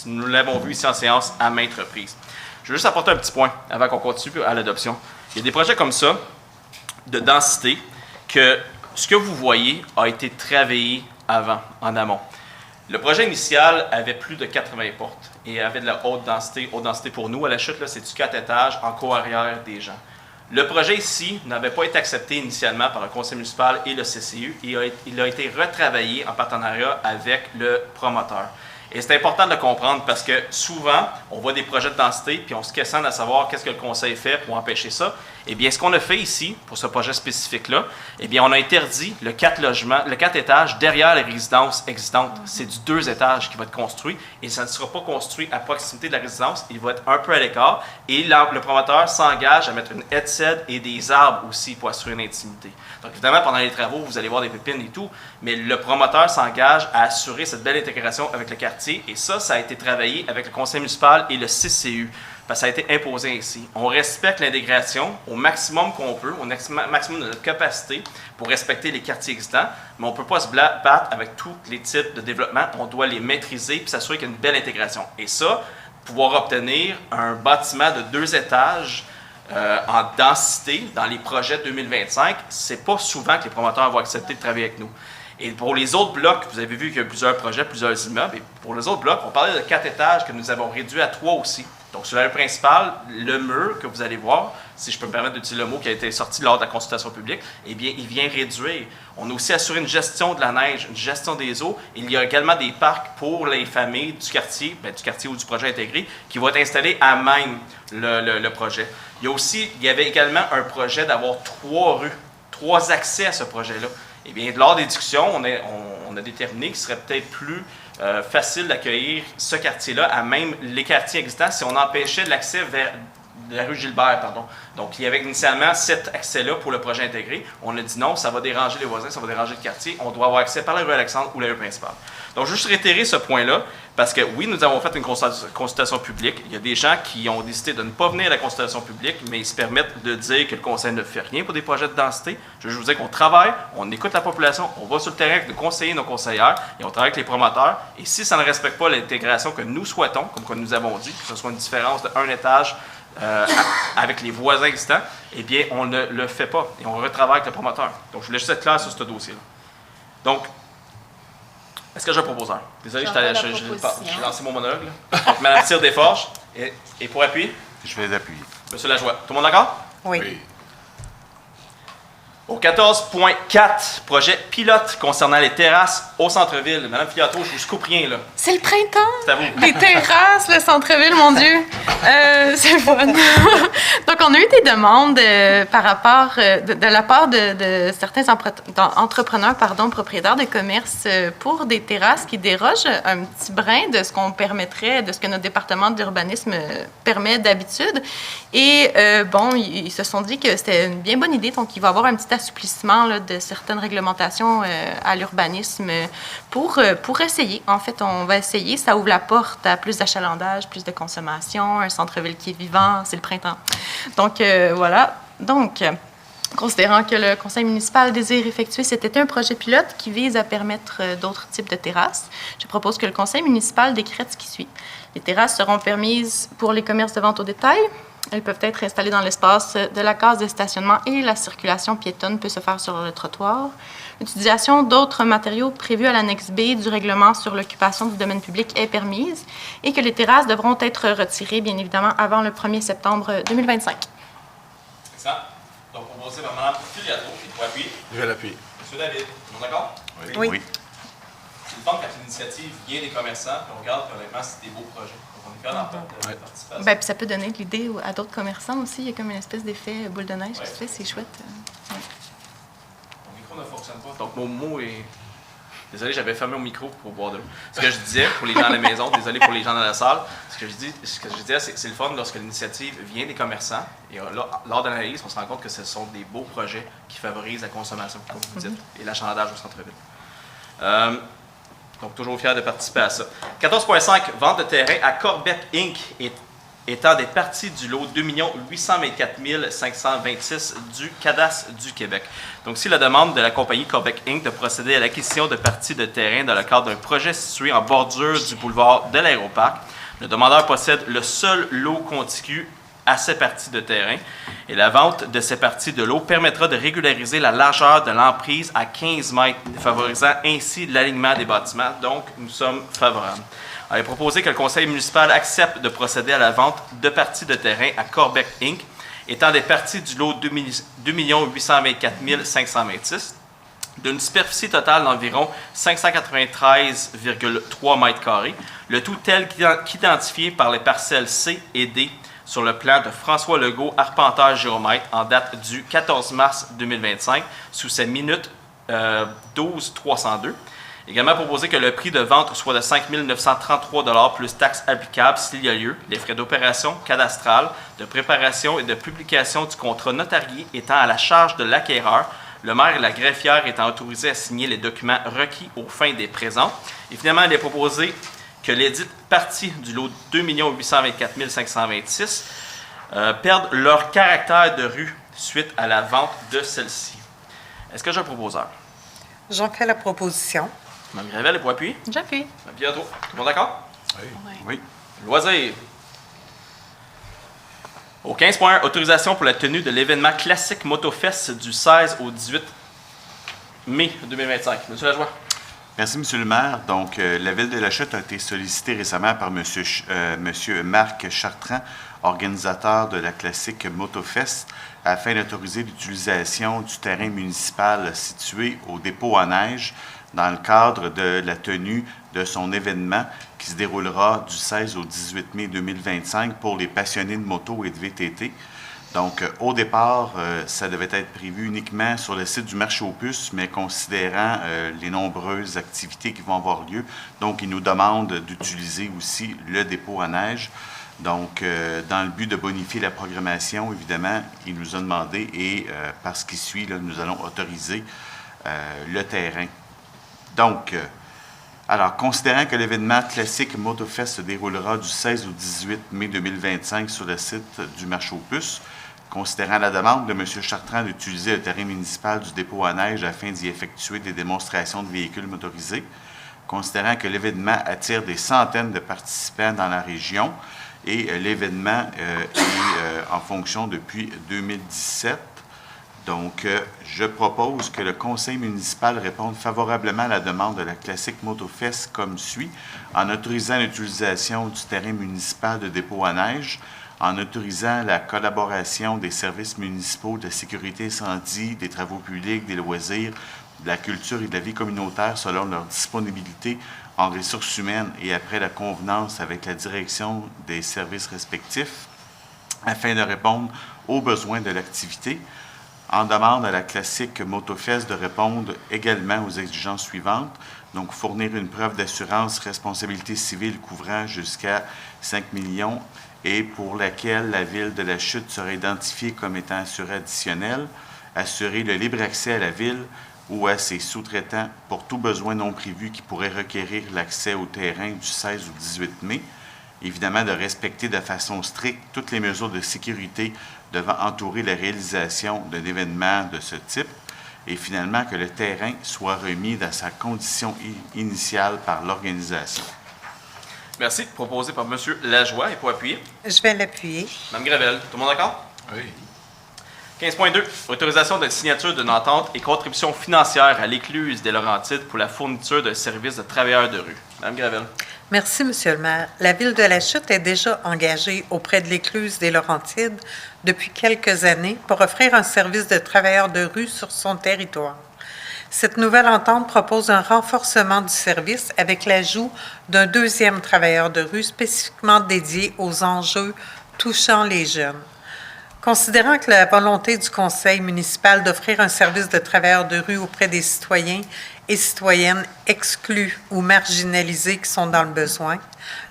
nous l'avons vu ici en séance à maintes reprises. Je veux juste apporter un petit point avant qu'on continue à l'adoption. Il y a des projets comme ça, de densité, que ce que vous voyez a été travaillé avant, en amont. Le projet initial avait plus de 80 portes et avait de la haute densité. Haute densité pour nous, à la chute, c'est du 4 étages en cour arrière des gens. Le projet ici n'avait pas été accepté initialement par le conseil municipal et le CCU et il a été retravaillé en partenariat avec le promoteur. Et c'est important de le comprendre parce que souvent, on voit des projets de densité puis on se questionne à savoir qu'est-ce que le conseil fait pour empêcher ça. Eh bien, ce qu'on a fait ici, pour ce projet spécifique-là, eh bien, on a interdit le 4 étages derrière les résidences existantes. C'est du 2 étages qui va être construit et ça ne sera pas construit à proximité de la résidence. Il va être un peu à l'écart et le promoteur s'engage à mettre une headset et des arbres aussi pour assurer une intimité. Donc, évidemment, pendant les travaux, vous allez voir des pépines et tout, mais le promoteur s'engage à assurer cette belle intégration avec le quartier et ça a été travaillé avec le conseil municipal et le CCU. Parce que ça a été imposé ici. On respecte l'intégration au maximum qu'on peut, au maximum de notre capacité pour respecter les quartiers existants, mais on ne peut pas se battre avec tous les types de développement. On doit les maîtriser et s'assurer qu'il y a une belle intégration. Et ça, pouvoir obtenir un bâtiment de 2 étages en densité dans les projets 2025, c'est pas souvent que les promoteurs vont accepter de travailler avec nous. Et pour les autres blocs, vous avez vu qu'il y a plusieurs projets, plusieurs immeubles. Et pour les autres blocs, on parlait de 4 étages que nous avons réduits à 3 aussi. Donc, sur la rue principale, le mur que vous allez voir, si je peux me permettre d'utiliser le mot qui a été sorti lors de la consultation publique, eh bien, il vient réduire. On a aussi assuré une gestion de la neige, une gestion des eaux. Il y a également des parcs pour les familles du quartier ou du projet intégré, qui vont être installés à même le projet. Il y avait également un projet d'avoir 3 rues, 3 accès à ce projet-là. Eh bien, lors des discussions, on a déterminé qu'il serait peut-être plus facile d'accueillir ce quartier-là à même les quartiers existants si on empêchait l'accès vers la rue Gilbert, pardon. Donc, il y avait initialement cet accès-là pour le projet intégré. On a dit non, ça va déranger les voisins, ça va déranger le quartier. On doit avoir accès par la rue Alexandre ou la rue principale. Donc, je veux juste réitérer ce point-là, parce que oui, nous avons fait une consultation publique. Il y a des gens qui ont décidé de ne pas venir à la consultation publique, mais ils se permettent de dire que le conseil ne fait rien pour des projets de densité. Je veux juste vous dire qu'on travaille, on écoute la population, on va sur le terrain avec nos conseillers, nos conseillères, et on travaille avec les promoteurs. Et si ça ne respecte pas l'intégration que nous souhaitons, comme nous avons dit, que ce soit une différence de 1 étage avec les voisins existants, eh bien, on ne le fait pas et on retravaille avec le promoteur. Donc, je voulais juste être clair sur ce dossier-là. Donc, est-ce que j'ai un proposeur? Désolé, j'ai lancé mon monologue. Donc, Mme Cyr-Desforges, et pour appui? Je vais les appuyer. Monsieur Lajoie. Tout le monde d'accord? Oui. Au 14.4, projet pilote concernant les terrasses au centre-ville. Madame Fiato, je vous coupe rien, là. C'est le printemps! C'est à vous. Les terrasses, le centre-ville, mon Dieu! C'est fun! Donc, on a eu des demandes par rapport, de la part de certains entrepreneurs, propriétaires de commerce, pour des terrasses qui dérogent un petit brin de ce qu'on permettrait, de ce que notre département d'urbanisme permet d'habitude. Et bon, ils se sont dit que c'était une bien bonne idée, donc il va y avoir un petit assouplissement là, de certaines réglementations à l'urbanisme pour essayer. En fait, on va essayer. Ça ouvre la porte à plus d'achalandage, plus de consommation, un centre-ville qui est vivant. C'est le printemps. Donc, voilà. Donc, considérant que le conseil municipal désire effectuer, c'était un projet pilote qui vise à permettre d'autres types de terrasses. Je propose que le conseil municipal décrète ce qui suit. Les terrasses seront permises pour les commerces de vente au détail. Elles peuvent être installées dans l'espace de la case de stationnement et la circulation piétonne peut se faire sur le trottoir. L'utilisation d'autres matériaux prévus à l'annexe B du règlement sur l'occupation du domaine public est permise et que les terrasses devront être retirées, bien évidemment, avant le 1er septembre 2025. Excellent. Donc, proposé par Mme Filiato, et pour appuyer? Je vais l'appuyer. Monsieur David, tout le monde d'accord? Oui. C'est le fun quand l'initiative vient des commerçants, puis on regarde que honnêtement, c'est des beaux projets. Donc, on est fiers d'en participation. Bien, puis ça peut donner de l'idée à d'autres commerçants aussi. Il y a comme une espèce d'effet boule de neige qui se fait, c'est chouette. Mon micro ne fonctionne pas. Donc, mon mot est... Désolé, j'avais fermé mon micro pour boire de l'eau. Ce que je disais pour les gens à la maison, désolé pour les gens dans la salle, ce que je disais, c'est le fun lorsque l'initiative vient des commerçants. Et là, lors de l'analyse, on se rend compte que ce sont des beaux projets qui favorisent la consommation, comme vous dites, et l'achalandage au centre-ville. Donc, toujours fier de participer à ça. 14.5, vente de terrain à Corbec Inc. étant des parties du lot 2 824 526 du cadastre du Québec. Donc, si la demande de la compagnie Corbec Inc. de procéder à l'acquisition de parties de terrain dans le cadre d'un projet situé en bordure du boulevard de l'Aéroparc, le demandeur possède le seul lot contigu à ces parties de terrain et la vente de ces parties de l'eau permettra de régulariser la largeur de l'emprise à 15 mètres, favorisant ainsi l'alignement des bâtiments. Donc, nous sommes favorables. Il est proposé que le conseil municipal accepte de procéder à la vente de parties de terrain à Corbec Inc., étant des parties du lot 2 824 526, d'une superficie totale d'environ 593,3 mètres carrés, le tout tel qu'identifié par les parcelles C et D sur le plan de François Legault, arpenteur géomètre, en date du 14 mars 2025, sous ses minutes 12-302. Également proposé que le prix de vente soit de 5 933 plus taxes applicables s'il y a lieu, les frais d'opération cadastrale, de préparation et de publication du contrat notarié étant à la charge de l'acquéreur, le maire et la greffière étant autorisés à signer les documents requis aux fins des présents. Et finalement, il est proposé que lesdites parties du lot 2 824 526 perdent leur caractère de rue suite à la vente de celle-ci. Est-ce que j'ai un proposeur? J'en fais la proposition. Mme Gravel est pour appuyer? J'appuie. Mme Pietro, tout le monde d'accord? Oui. Loisirs. Au 15.1, autorisation pour la tenue de l'événement classique MotoFest du 16 au 18 mai 2025. Monsieur Lajoie. Merci, M. le maire. Donc, la Ville de La Chute a été sollicitée récemment par Monsieur Marc Chartrand, organisateur de la classique MotoFest, afin d'autoriser l'utilisation du terrain municipal situé au dépôt à neige dans le cadre de la tenue de son événement qui se déroulera du 16 au 18 mai 2025 pour les passionnés de moto et de VTT. Donc, au départ, ça devait être prévu uniquement sur le site du marché aux puces, mais considérant les nombreuses activités qui vont avoir lieu, donc ils nous demandent d'utiliser aussi le dépôt à neige. Donc, dans le but de bonifier la programmation, évidemment, il nous a demandé, et par ce qui suit, là, nous allons autoriser le terrain. Donc, alors, considérant que l'événement classique MotoFest se déroulera du 16 au 18 mai 2025 sur le site du marché aux puces, considérant la demande de M. Chartrand d'utiliser le terrain municipal du dépôt à neige afin d'y effectuer des démonstrations de véhicules motorisés, considérant que l'événement attire des centaines de participants dans la région et l'événement est en fonction depuis 2017. Donc, je propose que le conseil municipal réponde favorablement à la demande de la classique MotoFest comme suit, en autorisant l'utilisation du terrain municipal de dépôt à neige, en autorisant la collaboration des services municipaux de sécurité incendie, des travaux publics, des loisirs, de la culture et de la vie communautaire selon leur disponibilité en ressources humaines et après la convenance avec la direction des services respectifs, afin de répondre aux besoins de l'activité. En demande à la classique MotoFest de répondre également aux exigences suivantes, donc fournir une preuve d'assurance responsabilité civile couvrant jusqu'à 5 millions et pour laquelle la Ville de La Chute sera identifiée comme étant assurée additionnelle, assurer le libre accès à la Ville ou à ses sous-traitants pour tout besoin non prévu qui pourrait requérir l'accès au terrain du 16 au 18 mai, évidemment de respecter de façon stricte toutes les mesures de sécurité devant entourer la réalisation d'un événement de ce type, et finalement que le terrain soit remis dans sa condition initiale par l'organisation. Merci. Proposé par M. Lajoie. Et pour appuyer? Je vais l'appuyer. Mme Gravel. Tout le monde d'accord? Oui. 15.2. Autorisation de signature d'une entente et contribution financière à l'Écluse des Laurentides pour la fourniture de services de travailleurs de rue. Mme Gravel. Merci, Monsieur le maire. La Ville de La Chute est déjà engagée auprès de l'Écluse des Laurentides depuis quelques années pour offrir un service de travailleurs de rue sur son territoire. Cette nouvelle entente propose un renforcement du service avec l'ajout d'un deuxième travailleur de rue spécifiquement dédié aux enjeux touchant les jeunes. Considérant que la volonté du conseil municipal d'offrir un service de travailleur de rue auprès des citoyens et citoyennes exclus ou marginalisés qui sont dans le besoin,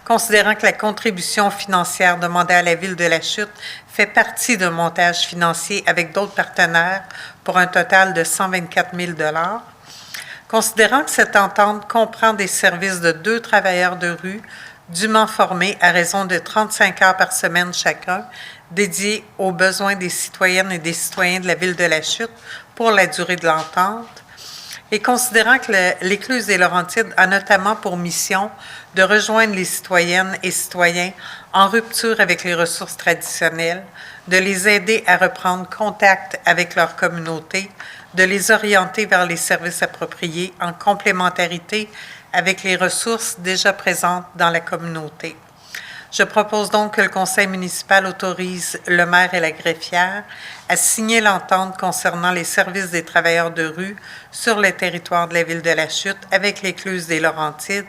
considérant que la contribution financière demandée à la Ville de La Chute fait partie d'un montage financier avec d'autres partenaires pour un total de 124 000 $, considérant que cette entente comprend des services de 2 travailleurs de rue dûment formés à raison de 35 heures par semaine chacun, dédiés aux besoins des citoyennes et des citoyens de la Ville de La Chute pour la durée de l'entente, et considérant que l'Écluse des Laurentides a notamment pour mission de rejoindre les citoyennes et citoyens en rupture avec les ressources traditionnelles, de les aider à reprendre contact avec leur communauté, de les orienter vers les services appropriés en complémentarité avec les ressources déjà présentes dans la communauté. Je propose donc que le conseil municipal autorise le maire et la greffière à signer l'entente concernant les services des travailleurs de rue sur le territoire de la Ville de La Chute avec l'Écluse des Laurentides,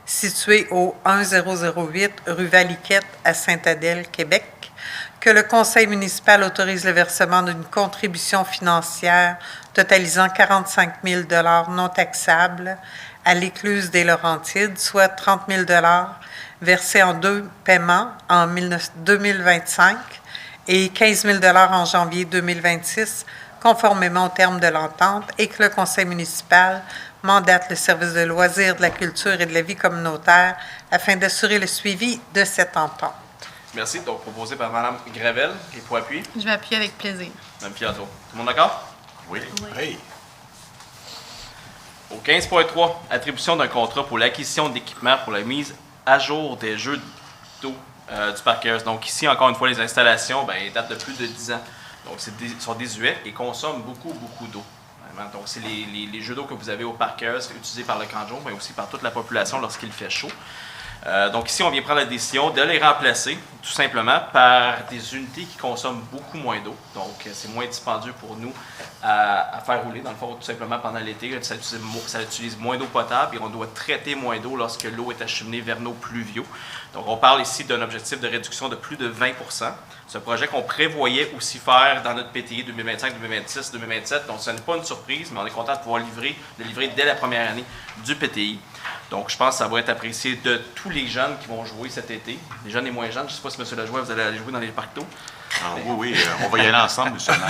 située au 1008 rue Valiquette à Sainte-Adèle, Québec, que le conseil municipal autorise le versement d'une contribution financière totalisant 45 000 $ non taxables à l'Écluse des Laurentides, soit 30 000 $ versés en 2 paiements en 2025 et 15 000 $ en janvier 2026, conformément aux termes de l'entente, et que le conseil municipal mandate le service de loisirs, de la culture et de la vie communautaire afin d'assurer le suivi de cette entente. Merci. Donc, proposé par Mme Gravel. Et pour appuyer? Je vais appuyer avec plaisir. Mme Piatto. Tout le monde d'accord? Oui. Oui. Au 15.3, attribution d'un contrat pour l'acquisition d'équipements pour la mise à jour des jeux d'eau du Parkers. Donc ici, encore une fois, les installations datent de plus de 10 ans. Donc, ils sont désuets et consomment beaucoup d'eau. Vraiment. Donc, c'est les jeux d'eau que vous avez au Parkers, utilisés par le camp de jour, mais aussi par toute la population lorsqu'il fait chaud. Donc ici, on vient prendre la décision de les remplacer, tout simplement, par des unités qui consomment beaucoup moins d'eau. Donc, c'est moins dispendieux pour nous à faire rouler, dans le fond, tout simplement pendant l'été. Ça utilise moins d'eau potable et on doit traiter moins d'eau lorsque l'eau est acheminée vers nos pluviaux. Donc, on parle ici d'un objectif de réduction de plus de 20 %. C'est un projet qu'on prévoyait aussi faire dans notre PTI 2025, 2026, 2027. Donc, ce n'est pas une surprise, mais on est content de pouvoir le livrer dès la première année du PTI. Donc, je pense que ça va être apprécié de tous les jeunes qui vont jouer cet été. Les jeunes et moins jeunes. Je ne sais pas si, M. Lajoie, vous allez aller jouer dans les parcs d'eau. Oui, on va y aller ensemble, justement.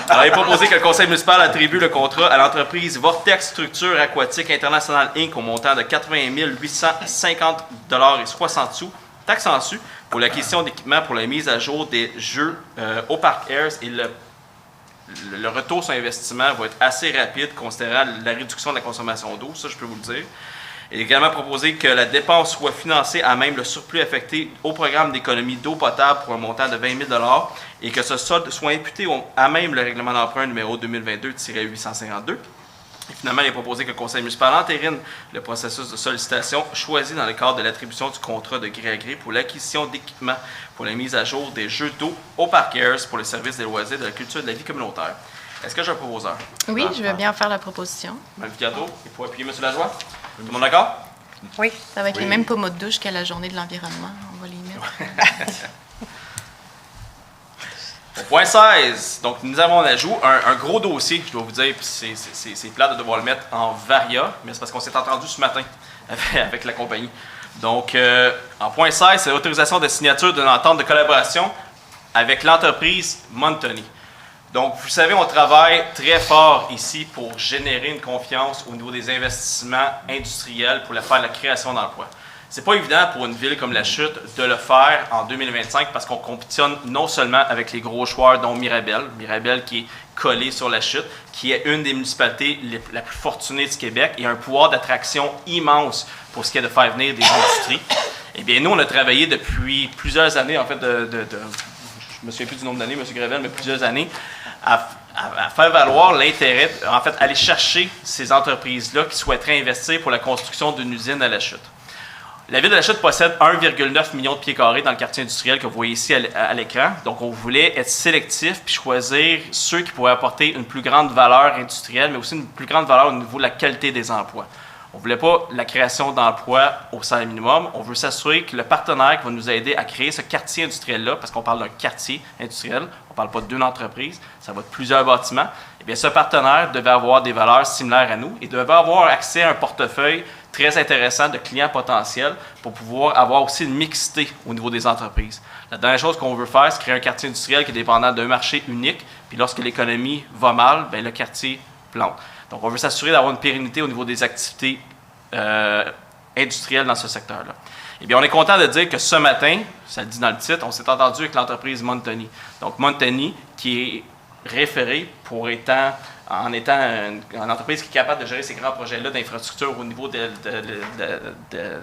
Alors, il est proposé que le conseil municipal attribue le contrat à l'entreprise Vortex Structure Aquatique International Inc. au montant de 80 850 $ et 60 sous, taxes en su, pour l'acquisition d'équipements pour la mise à jour des jeux au Parc Airs. Et le retour sur investissement va être assez rapide, considérant la réduction de la consommation d'eau, ça je peux vous le dire. Il est également proposé que la dépense soit financée à même le surplus affecté au programme d'économie d'eau potable pour un montant de 20 000 $ et que ce solde soit imputé à même le règlement d'emprunt numéro 2022-852. Et finalement, il est proposé que le conseil municipal entérine le processus de sollicitation choisi dans le cadre de l'attribution du contrat de gré à gré pour l'acquisition d'équipements pour la mise à jour des jeux d'eau au Parc Airs pour le service des loisirs, de la culture et de la vie communautaire. Est-ce que j'ai un proposeur? Oui, je veux bien faire la proposition. Mme Fiato, il faut appuyer M. Lajoie. Tout le monde d'accord? Oui. Ça va être les mêmes pommeaux de douche qu'à la journée de l'environnement. On va les mettre. Au point 16, donc nous avons en ajout un gros dossier, je dois vous dire, puis c'est plate de devoir le mettre en varia, mais c'est parce qu'on s'est entendu ce matin avec la compagnie. Donc, en point 16, c'est l'autorisation de signature d'une entente de collaboration avec l'entreprise Montoni. Donc, vous savez, on travaille très fort ici pour générer une confiance au niveau des investissements industriels pour faire la création d'emplois. C'est pas évident pour une ville comme La Chute de le faire en 2025 parce qu'on compétitionne non seulement avec les gros joueurs dont Mirabel qui est collé sur La Chute, qui est une des municipalités la plus fortunée du Québec et a un pouvoir d'attraction immense pour ce qui est de faire venir des industries. Eh bien, nous, on a travaillé depuis plusieurs années, en fait, je me souviens plus du nombre d'années, M. Gravel, mais plusieurs années, à faire valoir l'intérêt, en fait, aller chercher ces entreprises-là qui souhaiteraient investir pour la construction d'une usine à La Chute. La ville de La Chute possède 1,9 million de pieds carrés dans le quartier industriel que vous voyez ici à l'écran. Donc, on voulait être sélectif puis choisir ceux qui pourraient apporter une plus grande valeur industrielle, mais aussi une plus grande valeur au niveau de la qualité des emplois. On ne voulait pas la création d'emplois au salaire minimum. On veut s'assurer que le partenaire qui va nous aider à créer ce quartier industriel-là, parce qu'on parle d'un quartier industriel, on ne parle pas d'une entreprise, ça va être plusieurs bâtiments, eh bien, ce partenaire devait avoir des valeurs similaires à nous et devait avoir accès à un portefeuille très intéressant de clients potentiels pour pouvoir avoir aussi une mixité au niveau des entreprises. La dernière chose qu'on veut faire, c'est créer un quartier industriel qui est dépendant d'un marché unique, puis lorsque l'économie va mal, bien, le quartier plante. Donc, on veut s'assurer d'avoir une pérennité au niveau des activités industrielles dans ce secteur-là. Eh bien, on est content de dire que ce matin, ça le dit dans le titre, on s'est entendu avec l'entreprise Montoni. Donc, Montoni, qui est référée en étant une entreprise qui est capable de gérer ces grands projets-là d'infrastructure au niveau de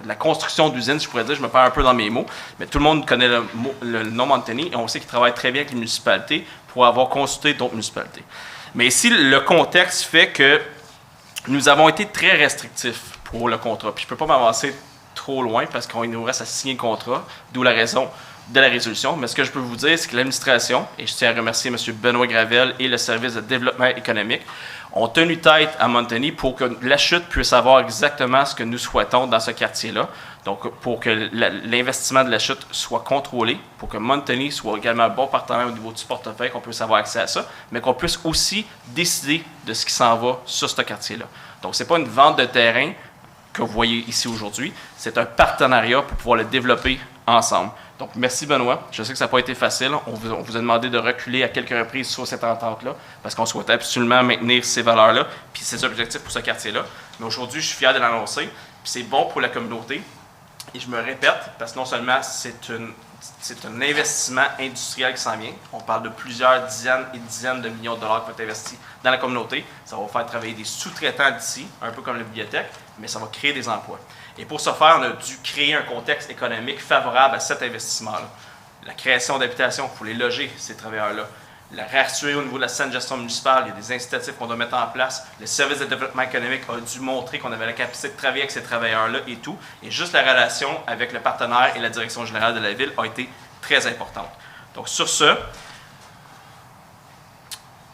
la construction d'usines, je pourrais dire, je me perds un peu dans mes mots, mais tout le monde connaît le nom Montoni et on sait qu'ils travaillent très bien avec les municipalités pour avoir consulté d'autres municipalités. Mais ici, le contexte fait que nous avons été très restrictifs pour le contrat. Puis je ne peux pas m'avancer trop loin parce qu'il nous reste à signer le contrat, d'où la raison de la résolution. Mais ce que je peux vous dire, c'est que l'administration, et je tiens à remercier M. Benoît Gravel et le service de développement économique, ont tenu tête à Montoni pour que La Chute puisse avoir exactement ce que nous souhaitons dans ce quartier-là. Donc, pour que l'investissement de La Chute soit contrôlé, pour que Montoni soit également un bon partenaire au niveau du portefeuille, qu'on puisse avoir accès à ça, mais qu'on puisse aussi décider de ce qui s'en va sur ce quartier-là. Donc, ce n'est pas une vente de terrain que vous voyez ici aujourd'hui, c'est un partenariat pour pouvoir le développer ensemble. Donc, merci Benoît. Je sais que ça n'a pas été facile. On vous a demandé de reculer à quelques reprises sur cette entente-là parce qu'on souhaitait absolument maintenir ces valeurs-là puis ces objectifs pour ce quartier-là. Mais aujourd'hui, je suis fier de l'annoncer. Puis c'est bon pour la communauté. Et je me répète, parce que non seulement c'est un investissement industriel qui s'en vient, on parle de plusieurs dizaines et dizaines de millions de dollars qui vont être investis dans la communauté. Ça va faire travailler des sous-traitants d'ici, un peu comme la bibliothèque, mais ça va créer des emplois. Et pour ce faire, on a dû créer un contexte économique favorable à cet investissement-là. La création d'habitations, il faut les loger, ces travailleurs-là. la rassurer au niveau de la saine gestion municipale. Il y a des incitatifs qu'on doit mettre en place. Le service de développement économique a dû montrer qu'on avait la capacité de travailler avec ces travailleurs-là et tout. Et juste la relation avec le partenaire et la direction générale de la ville a été très importante. Donc, sur ce,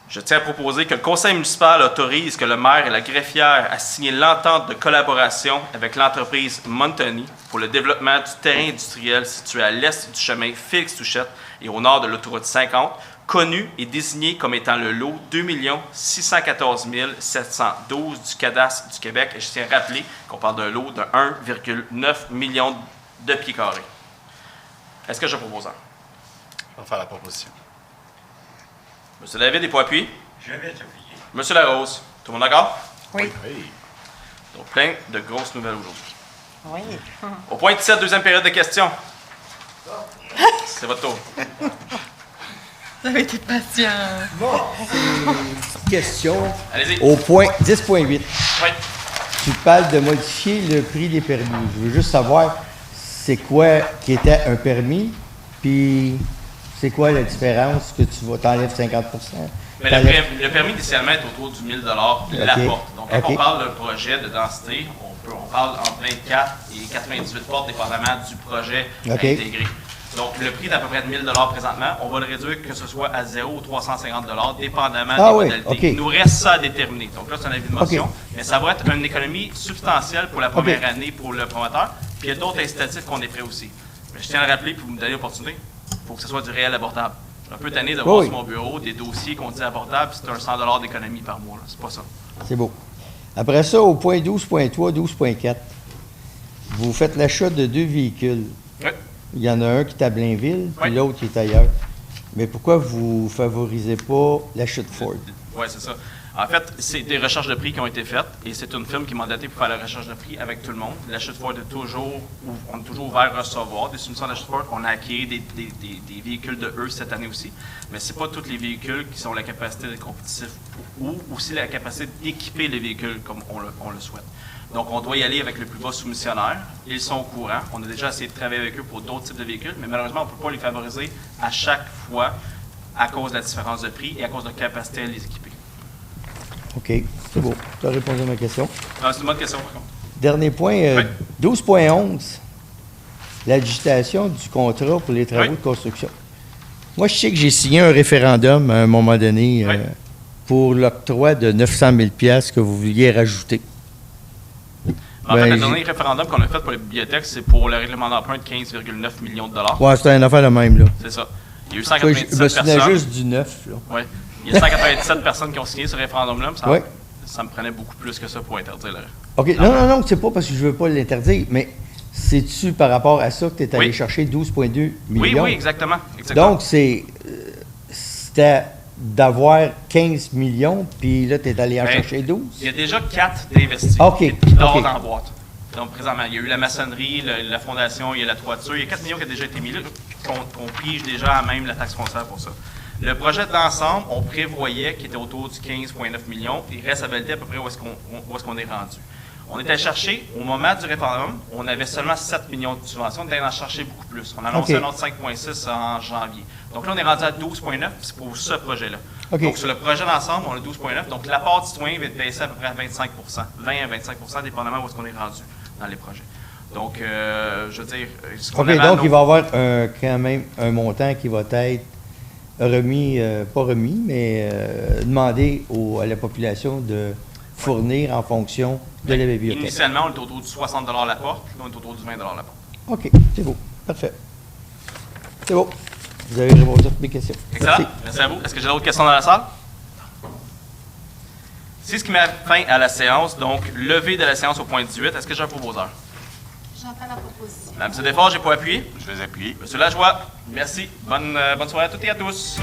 je tiens à proposer que le conseil municipal autorise que le maire et la greffière à signer l'entente de collaboration avec l'entreprise Montoni pour le développement du terrain industriel situé à l'est du chemin Félix-Touchette et au nord de l'autoroute 50, connu et désigné comme étant le lot 2 614 712 du cadastre du Québec. Et je tiens à rappeler qu'on parle d'un lot de 1,9 million de pieds carrés. Est-ce que je propose un? On va faire la proposition. Monsieur David, des points appuyés? Je vais t'appuyer. Monsieur Larose, tout le monde d'accord? Oui. Oui. Donc, plein de grosses nouvelles aujourd'hui. Oui. Au point 17, deuxième période de questions. C'est votre tour. Vous avez été patient. Bon, c'est une petite question. Allez-y. Au point 10.8, Oui. tu parles de modifier le prix des permis. Je veux juste savoir c'est quoi qui était un permis, puis c'est quoi la différence que tu vas t'enlèves 50 Mais le permis initialement est autour du 1 000 la OK. porte. Donc, quand OK. on parle d'un projet de densité, on parle entre 24 et 98 portes, dépendamment du projet OK. intégré. Donc, le prix d'à peu près de 1 000 présentement, on va le réduire que ce soit à 0 ou 350 dépendamment des oui, modalités. OK. Il nous reste ça à déterminer. Donc là, c'est un avis de motion, OK. mais ça va être une économie substantielle pour la première année pour le promoteur. Puis il y a d'autres incitatifs qu'on est prêt aussi. Mais je tiens à le rappeler, puis vous me donnez l'opportunité, il faut que ce soit du réel abordable. Je suis un peu tanné de voir Oui. sur mon bureau des dossiers qu'on dit abordables, puis c'est un 100 d'économie par mois. C'est pas ça. C'est beau. Après ça, au point 12.3, 12.4, vous faites l'achat de 2 véhicules. Oui. Il y en a un qui est à Blainville, puis Oui. l'autre qui est ailleurs. Mais pourquoi vous ne favorisez pas l'achat de Ford? Oui, c'est ça. En fait, c'est des recherches de prix qui ont été faites et c'est une firme qui m'a mandaté pour faire la recherche de prix avec tout le monde. L'achat de Ford est toujours, on est toujours ouvert à recevoir des soumissions d'achat de Ford. On a acquis des véhicules de eux cette année aussi. Mais ce n'est pas tous les véhicules qui ont la capacité d'être compétitifs ou aussi la capacité d'équiper les véhicules comme on le souhaite. Donc, on doit y aller avec le plus bas soumissionnaire. Ils sont au courant. On a déjà essayé de travailler avec eux pour d'autres types de véhicules, mais malheureusement, on ne peut pas les favoriser à chaque fois à cause de la différence de prix et à cause de la capacité à les équiper. OK, c'est beau. Tu as répondu à ma question. Ah, c'est une bonne question, par contre. Dernier point, Oui. 12.11, la digitation du contrat pour les travaux Oui. de construction. Moi, je sais que j'ai signé un référendum à un moment donné Oui. pour l'octroi de 900 000 $ que vous vouliez rajouter. En fait, Ben, le dernier référendum qu'on a fait pour les bibliothèques, c'est pour le règlement d'emprunt de 15,9 millions de dollars. Ouais, c'était une affaire de même, là. C'est ça. Il y a eu Je 197 me souvenais personnes. juste du 9, là. Ouais. Il y a 197 personnes qui ont signé ce référendum-là. mais Ouais. Ça me prenait beaucoup plus que ça pour interdire le. OK, non, c'est pas parce que je veux pas l'interdire, mais c'est-tu par rapport à ça que tu es allé Oui. chercher 12,2 Oui, millions? oui, exactement. Donc, c'était d'avoir 15 millions, puis là, tu es allé en Ben, chercher 12? Il y a déjà 4 d'investis OK, qui dorment OK. dans la boîte. Donc, présentement, il y a eu la maçonnerie, la fondation, il y a la toiture. Il y a 4 millions qui ont déjà été mis là, qu'on pige déjà à même la taxe foncière pour ça. Le projet d'ensemble, on prévoyait qu'il était autour du 15,9 millions. Il reste à valider à peu près où est-ce qu'on est rendu. On était allé chercher, au moment du référendum, on avait seulement 7 millions de subventions. On était allé en chercher beaucoup plus. On a annoncé OK. un autre 5,6 en janvier. Donc là, on est rendu à 12,9, c'est pour ce projet-là. OK. Donc, sur le projet d'ensemble, on a 12,9. Donc, l'apport du citoyen va être baissé à peu près à 25 20 à 25 dépendamment où est-ce qu'on est rendu dans les projets. Donc, je veux dire, ce qu'on OK, avait donc il va y avoir quand même un montant qui va être remis, pas remis, mais demandé à la population de fournir en fonction de la bibliothèque. Initialement, on était autour du 60 la porte. Là, on est autour du 20 la porte. OK, c'est beau. Parfait. C'est beau. Vous avez répondu à toutes mes questions. Excellent. Merci à vous. Est-ce que j'ai d'autres questions dans la salle? C'est ce qui met fin à la séance. Donc, levée de la séance au point 18. Est-ce que j'ai un proposeur? J'entends la proposition. Madame Sédéfort, j'ai pas appuyé. Je vais appuyer. Monsieur Lajoie, merci. Bonne soirée à toutes et à tous.